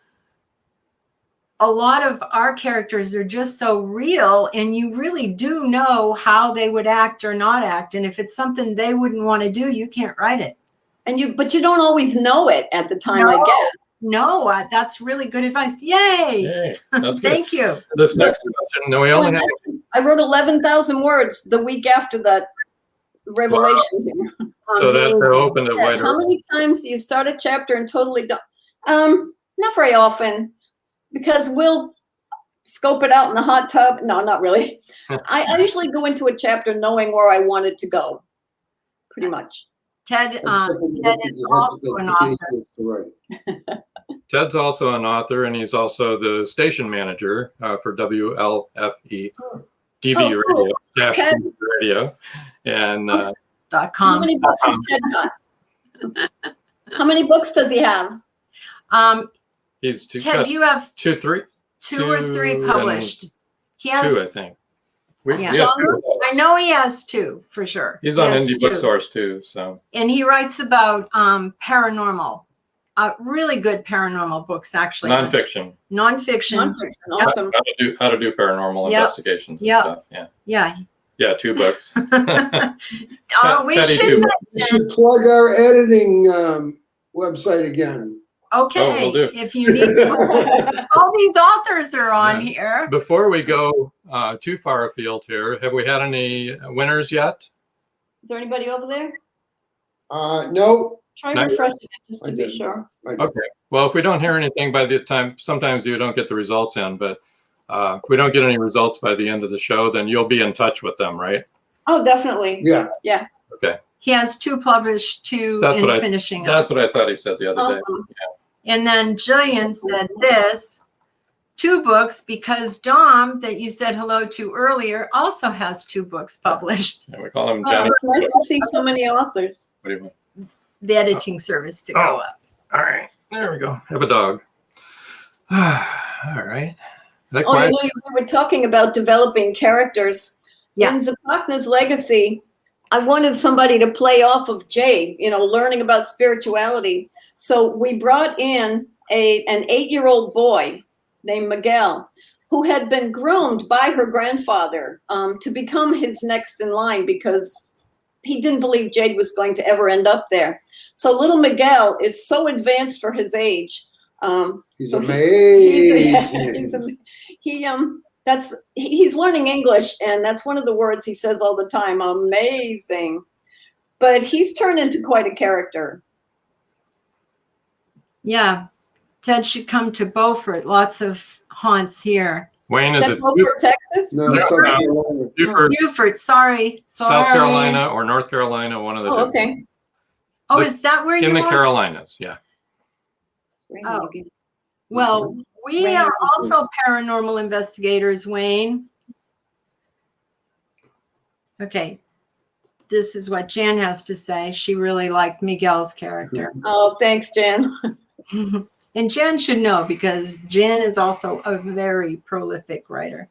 a lot of our characters are just so real, and you really do know how they would act or not act. And if it's something they wouldn't want to do, you can't write it. But you don't always know it at the time, I guess. No, that's really good advice. Yay. Yay. That's good. Thank you. This next question, no, we only have. I wrote 11,000 words the week after that revelation. Wow. So that opened it wider. How many times do you start a chapter and totally don't? Not very often, because we'll scope it out in the hot tub. No, not really. I usually go into a chapter knowing where I want it to go, pretty much. Ted is also an author. Ted's also an author, and he's also the station manager for WLFE TV cool. Radio, and .com. How many books has Ted got? How many books does he have? He's Ted, you have two or three published. He has 2, I think. I know he has 2 for sure. He's on Indie Book Source too, so. And he writes about paranormal, really good paranormal books, actually. Nonfiction. Awesome. How to do paranormal investigations and stuff. Yeah, 2 books. We should plug our editing website again. Okay, will do. if you need all these authors are on Yeah. here. Before we go too far afield here, have we had any winners yet? Is there anybody over there? No. Try Not yet. refreshing it just I to be did. sure. Okay. Well, if we don't hear anything by the time, sometimes you don't get the results in, but if we don't get any results by the end of the show, then you'll be in touch with them, right? Oh, definitely. Yeah. Yeah. Okay. He has 2 published, 2 That's in what finishing up. That's what I thought he said the other day. Awesome. And then Jillian said this, 2 books, because Dom, that you said hello to earlier, also has 2 books published. And we call him Oh, Johnny. it's nice to see so many authors. What do you want? The editing service to go up. All right. There we go. Have a dog. All right. That Oh, quiet? you know, we were talking about developing characters. Yeah. In ZIPACNA'S Legacy, I wanted somebody to play off of Jade, you know, learning about spirituality. So we brought in an 8-year-old boy named Miguel, who had been groomed by her grandfather to become his next in line because he didn't believe Jade was going to ever end up there. So little Miguel is so advanced for his age. He's So amazing. He's learning English, and that's one of the words he says all the time, amazing. But he's turned into quite a character. Yeah. Ted should come to Beaufort. Lots of haunts here. Wayne, Is is that it Beaufort, Texas? No, South Carolina. Beaufort, Beaufort, sorry. South Carolina, or North Carolina? One of the Oh, two. okay. Oh, is that where you In the are? Carolinas, yeah. Oh. Well, we are also paranormal investigators, Wayne. Okay. This is what Jan has to say. She really liked Miguel's character. Oh, thanks, Jan. And Jan should know because Jan is also a very prolific writer.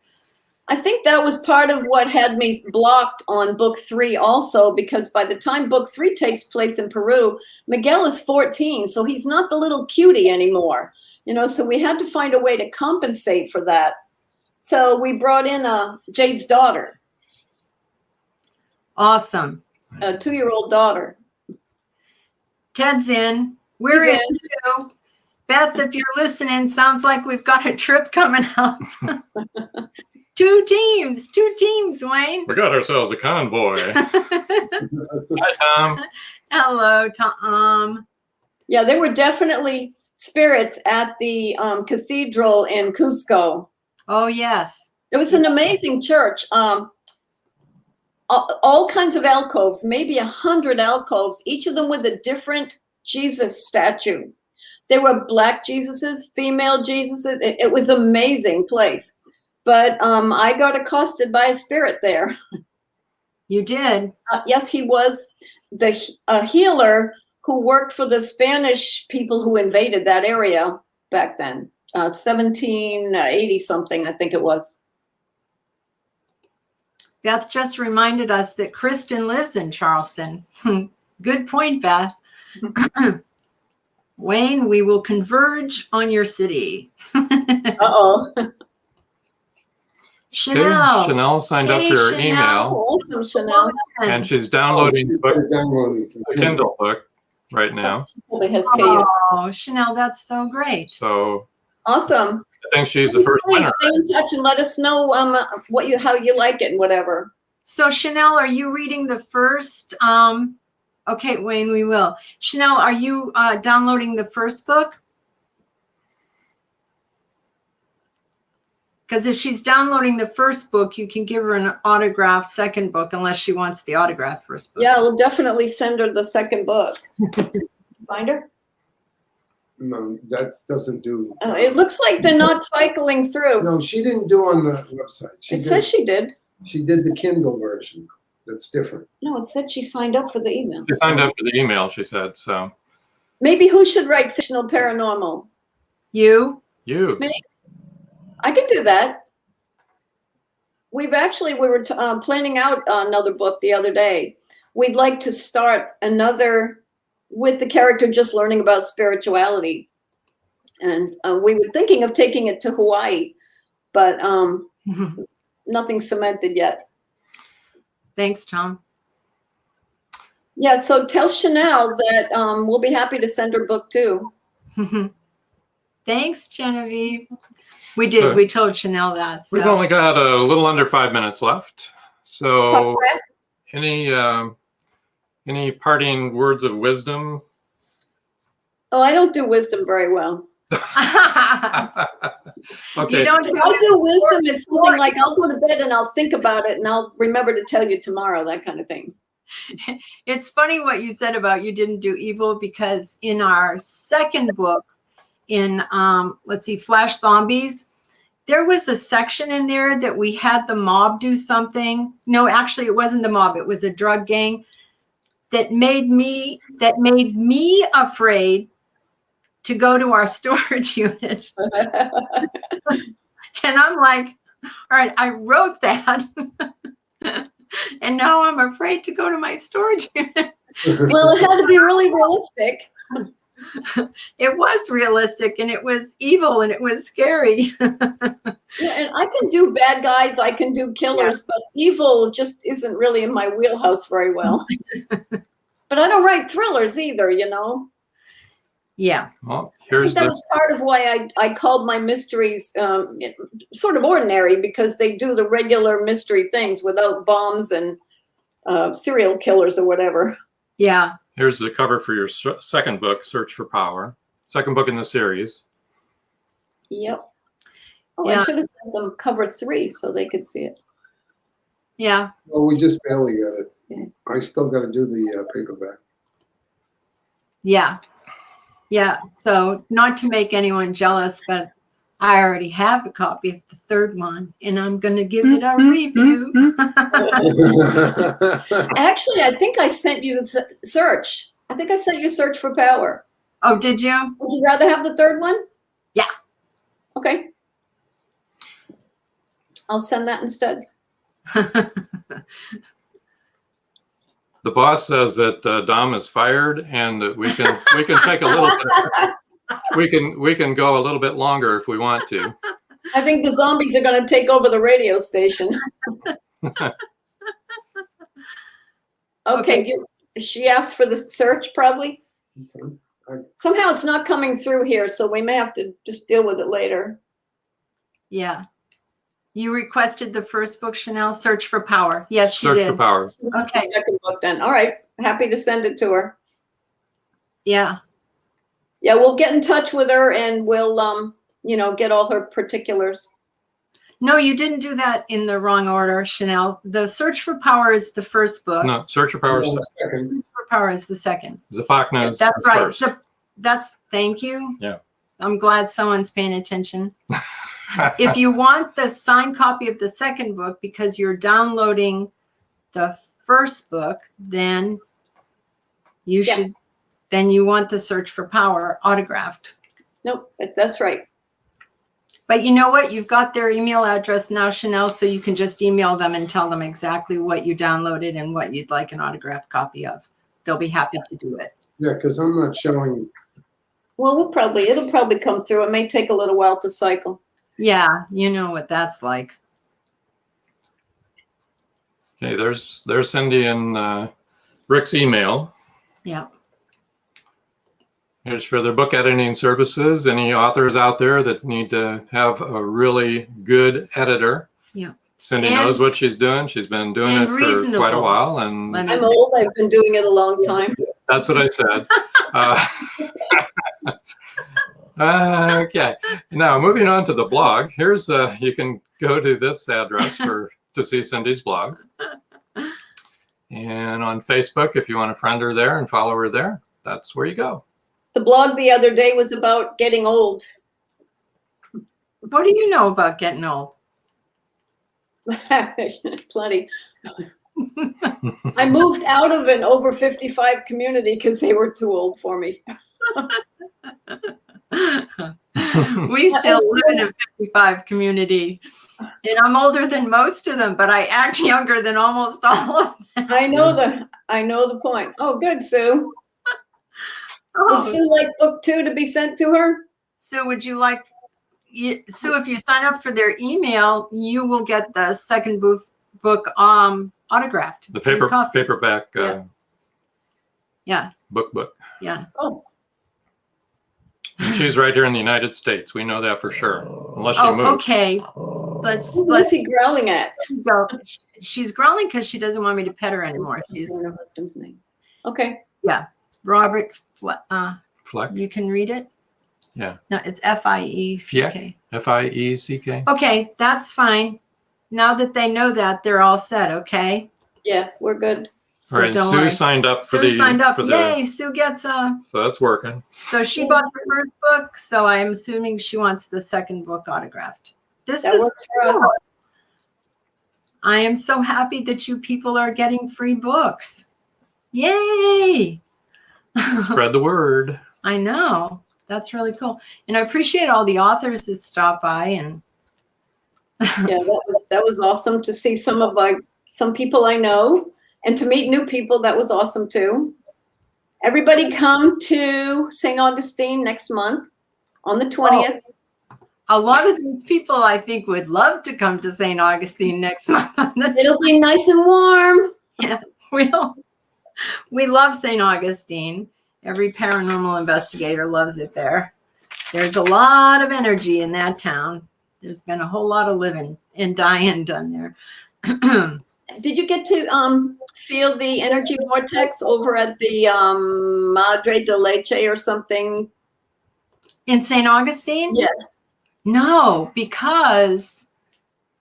I think that was part of what had me blocked on book 3 also, because by the time book 3 takes place in Peru, Miguel is 14, so he's not the little cutie anymore. You know, so we had to find a way to compensate for that. So we brought in Jade's daughter, Awesome. a 2-year-old daughter. Ted's in. We're He's in too. Beth, if you're listening, sounds like we've got a trip coming up. 2 teams, Wayne. We got ourselves a convoy. Hi, Tom. Hello, Tom. Yeah, there were definitely spirits at the cathedral in Cusco. Oh, yes. It was an amazing church. All kinds of alcoves, maybe 100 alcoves, each of them with a different Jesus statue. There were black Jesuses, female Jesuses. It was an amazing place. But I got accosted by a spirit there. You did. Yes, he was the healer who worked for the Spanish people who invaded that area back then, 1780 something, I think it was. Beth just reminded us that Kristen lives in Charleston. Good point, Beth. Wayne, we will converge on your city. Uh-oh. Chanel. Chanel signed up Hey, for your Chanel. email, Awesome, Chanel. and she's downloading She's the downloading Kindle book right now. Probably has paid you. Oh, Chanel, that's so great. So Awesome. I think she's the first Please winner. stay in touch and let us know how you like it and whatever. So Chanel, are you reading the first? Okay, Wayne, we will. Chanel, are you downloading the first book? Because if she's downloading the first book, you can give her an autographed second book, unless she wants the autographed first book. Yeah, we'll definitely send her the second book. Find her? No, that doesn't do. It looks like they're not cycling through. No, she didn't do on the website. It says she did. She did the Kindle version. That's different. No, it said she signed up for the email. She signed up for the email, she said. So Maybe who should write fictional paranormal? You? you. Me? I can do that. We were planning out another book the other day. We'd like to start another with the character just learning about spirituality. And we were thinking of taking it to Hawaii, but nothing cemented yet. Thanks, Tom. Yeah, so tell Chanel that we'll be happy to send her book too. Thanks, Genevieve. We did. So- we told Chanel that. So. We've only got a little under 5 minutes left. So any parting words of wisdom? Oh, I don't do wisdom very well. Okay. You don't If I do wisdom, it's something like I'll go to bed and I'll think about it and I'll remember to tell you tomorrow, that kind of thing. It's funny what you said about you didn't do evil, because in our second book, in let's see, Flash Zombies, there was a section in there that we had the mob do something. No, actually, it wasn't the mob. It was a drug gang that made me afraid to go to our storage unit. And I'm like, all right, I wrote that. And now I'm afraid to go to my storage unit. Well, it had to be really realistic. It was realistic, and it was evil, and it was scary. Yeah, and I can do bad guys, I can do killers, but evil just isn't really in my wheelhouse very well. But I don't write thrillers either, you know. Yeah. Well, I here's think that the was part of why I called my mysteries sort of ordinary, because they do the regular mystery things without bombs and serial killers or whatever. Yeah. here's the cover for your second book, Search for Power. Second book in the series. Yep. Oh, Yeah. I should have sent them cover 3 so they could see it. Yeah. Well, we just barely got it. Yeah. I still got to do the paperback. Yeah. Yeah. So not to make anyone jealous, but I already have a copy of the third one, and I'm going to give it a review. Actually, I think I sent you the search. I think I sent you Search for Power. Oh, did you? Would you rather have the third one? Yeah. Okay. I'll send that instead. The boss says that Dom is fired, and that we can take a little bit. We can go a little bit longer if we want to. I think the zombies are going to take over the radio station. Okay. She asked for the search, probably. Okay. Somehow it's not coming through here, so we may have to just deal with it later. Yeah. You requested the first book, Chanel, Search for Power. Yes, she Search did. for Power. That's the Okay. second book then. All right. Happy to send it to her. Yeah. Yeah, we'll get in touch with her and we'll, get all her particulars. No, you didn't do that in the wrong order, Chanel. The Search for Power is the first book. No, Search for Power. Yeah, Second. second. Search for Power is the second. ZIPACNA'S That's is right. first. So thank you. Yeah. I'm glad someone's paying attention. If you want the signed copy of the second book because you're downloading the first book, then you should. Then you want the Search for Power autographed. Nope, that's right. But you know what? You've got their email address now, Chanel, so you can just email them and tell them exactly what you downloaded and what you'd like an autographed copy of. They'll be happy to do it. Yeah, because I'm not showing. Well, it'll probably come through. It may take a little while to cycle. Yeah, you know what that's like. Okay, there's Cindy and Rick's email. Yeah. Here's for their book editing services. Any authors out there that need to have a really good editor? Yeah. Cindy And- knows what she's doing. She's been doing and it for quite a reasonable. while, and Let me I'm see. old. I've been doing it a long time. that's what I said. Okay. Now moving on to the blog. Here's you can go to this address to see Cindy's blog. And on Facebook, if you want to friend her there and follow her there, that's where you go. The blog the other day was about getting old. What do you know about getting old? Plenty. I moved out of an over 55 community because they were too old for me. We still live in a 55 community. And I'm older than most of them, but I act younger than almost all of them. I know the point. Oh, good, Sue. Would Oh, Sue like book 2 to be sent to her? so would you like, so if you sign up for their email, you will get the second book autographed. The free copy. paperback Yeah. Yeah. book. Yeah. Oh. And she's right here in the United States. We know that for sure. Unless she Oh, moved. okay. Who's Let's Lizzie growling at? go. She's growling because she doesn't want me to pet her anymore. She's She's her husband's name. Okay. Robert. Fleck. You can read it. Yeah. No, it's F-I-E-C-K. F-I-E-C-K. Okay, that's fine. Now that they know that, they're all set. Okay. Yeah, we're good. So All right. don't Sue worry. signed up for Sue signed up. for Yay! Sue gets a. So that's working. So she bought the first book. So I'm assuming she wants the second book autographed. This That is works for us. cool. I am so happy that you people are getting free books. Yay! Spread the word. I know. That's really cool. And I appreciate all the authors that stopped by and Yeah, that was awesome to see some people I know and to meet new people. That was awesome too. Everybody come to St. Augustine next month on the 20th. a lot of these people I think would love to come to St. Augustine next month. It'll be nice and warm. We love St. Augustine. Every paranormal investigator loves it there. There's a lot of energy in that town. There's been a whole lot of living and dying done there. Did you get to feel the energy vortex over at the Madre de Leche or something? In St. Augustine? Yes. No, because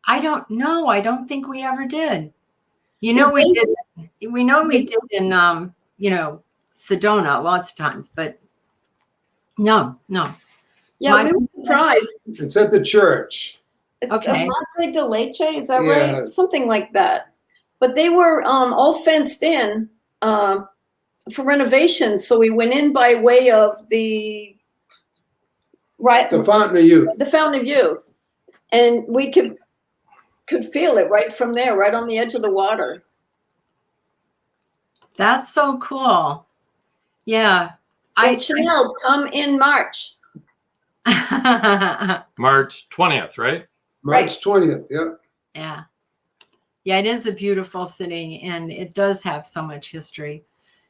I don't know. I don't think we ever did. You know, we did. We know we did in, Sedona lots of times, but no. Yeah, we were surprised. It's at the church. It's Okay. Madre de Leche, is that Yeah. right? Something like that. But they were all fenced in for renovations, so we went in by way of the The Fountain of Youth. the Fountain of Youth, and we could feel it right from there, right on the edge of the water. That's so cool. Yeah. Chanel, come in March. March 20th, right? March 20th. Yeah. Yeah. Yeah, it is a beautiful city and it does have so much history.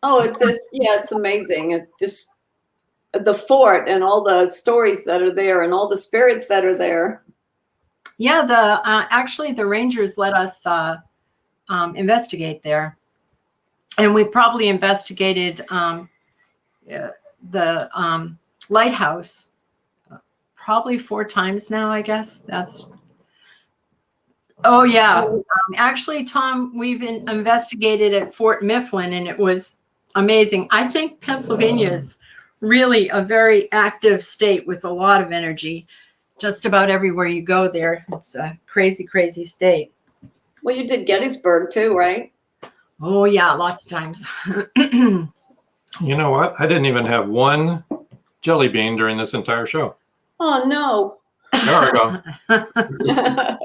Oh, it's amazing. It just the fort and all the stories that are there and all the spirits that are there. Yeah, actually the Rangers let us investigate there. And we probably investigated the lighthouse probably 4 times now, I guess. Oh yeah. Actually, Tom, we've investigated at Fort Mifflin and it was amazing. I think Pennsylvania is really a very active state with a lot of energy. Just about everywhere you go there. It's a crazy, crazy state. Well, you did Gettysburg too, right? Oh yeah, lots of times. You know what? I didn't even have one jelly bean during this entire show. Oh no. There we go.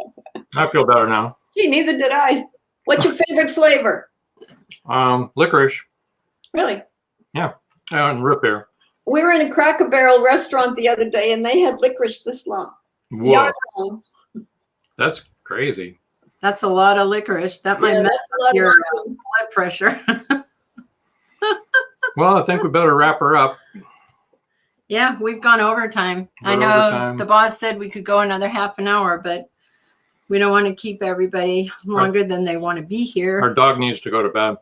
I feel better now. Gee, neither did I. What's your favorite flavor? Licorice. Really? And root beer. We were in a Cracker Barrel restaurant the other day and they had licorice this long. Whoa, Yard long. that's crazy. That's a lot of licorice. That might Yeah, mess that's a up lot your of blood pressure. Well, I think we better wrap her up. Yeah, we've gone overtime. I We're know overtime. the boss said we could go another half an hour, but we don't want to keep everybody longer than they want to be here. Our dog needs to go to bed.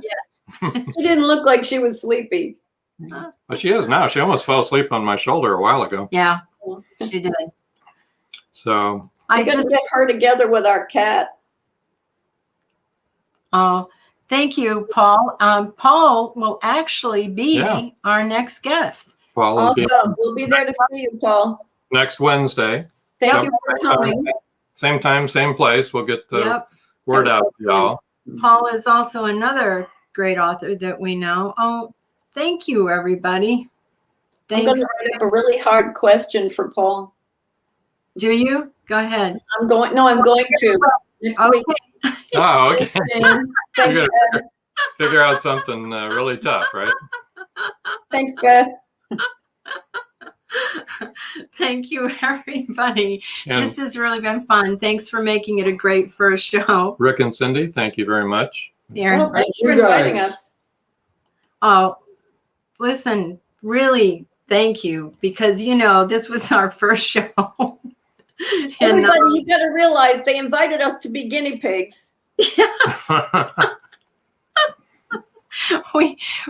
Yes. She didn't look like she was sleepy. Well, she is now. She almost fell asleep on my shoulder a while ago. Yeah, she did. So I I gotta just, get her together with our cat. oh, thank you, Paul. Paul will actually be Yeah. our next guest. Paul will be Awesome. We'll be there to see you, Paul. next Wednesday. Thank Yep. you for coming. Same time, same place. We'll get the Yep. word out to y'all. Paul is also another great author that we know. Oh, thank you, everybody. I'm Thanks. gonna write up a really hard question for Paul. Do you? Go ahead. I'm going to next week. Okay. Oh, okay. Thanks, You're Beth. Figure out something really tough, right? Thanks, Beth. Thank you, everybody. And This has really been fun. Thanks for making it a great first show. Rick and Cindy, thank you very much. Aaron. Well, thanks for You inviting guys. us. Oh, listen, really thank you, because, this was our first show. And, Everybody, you got to realize they invited us to be guinea pigs. yes,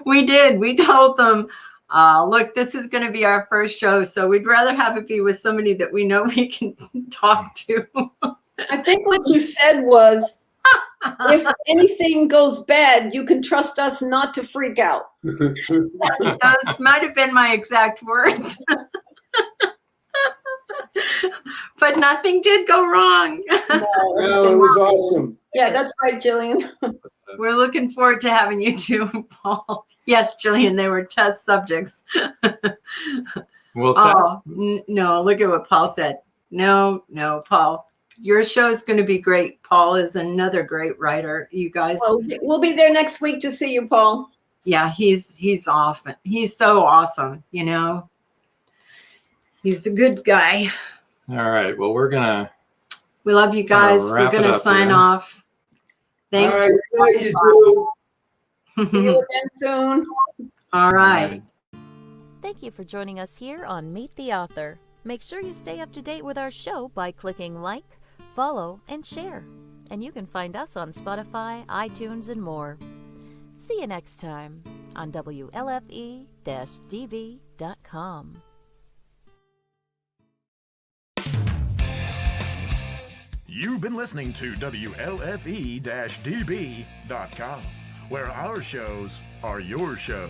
we did. We told them, look, this is going to be our first show, so we'd rather have it be with somebody that we know we can talk to. I think what you said was, if anything goes bad, you can trust us not to freak out. Those might have been my exact words. But nothing did go wrong. No, it was awesome. Yeah, that's right, Jillian. We're looking forward to having you too, Paul. Yes, Jillian, they were test subjects. Well, No, look at what Paul said. No, Paul. Your show is going to be great. Paul is another great writer. You guys. Well, we'll be there next week to see you, Paul. Yeah, he's awesome. He's so awesome, He's a good guy. all right. Well, We love you guys. We're wrap it going to up sign here. off. Thanks. All right, thank you, Drew. See you again soon. All right. Thank you for joining us here on Meet the Author. Make sure you stay up to date with our show by clicking like, follow, and share. And you can find us on Spotify, iTunes, and more. See you next time on WLFE-DB.com. You've been listening to WLFE-DB.com, where our shows are your shows.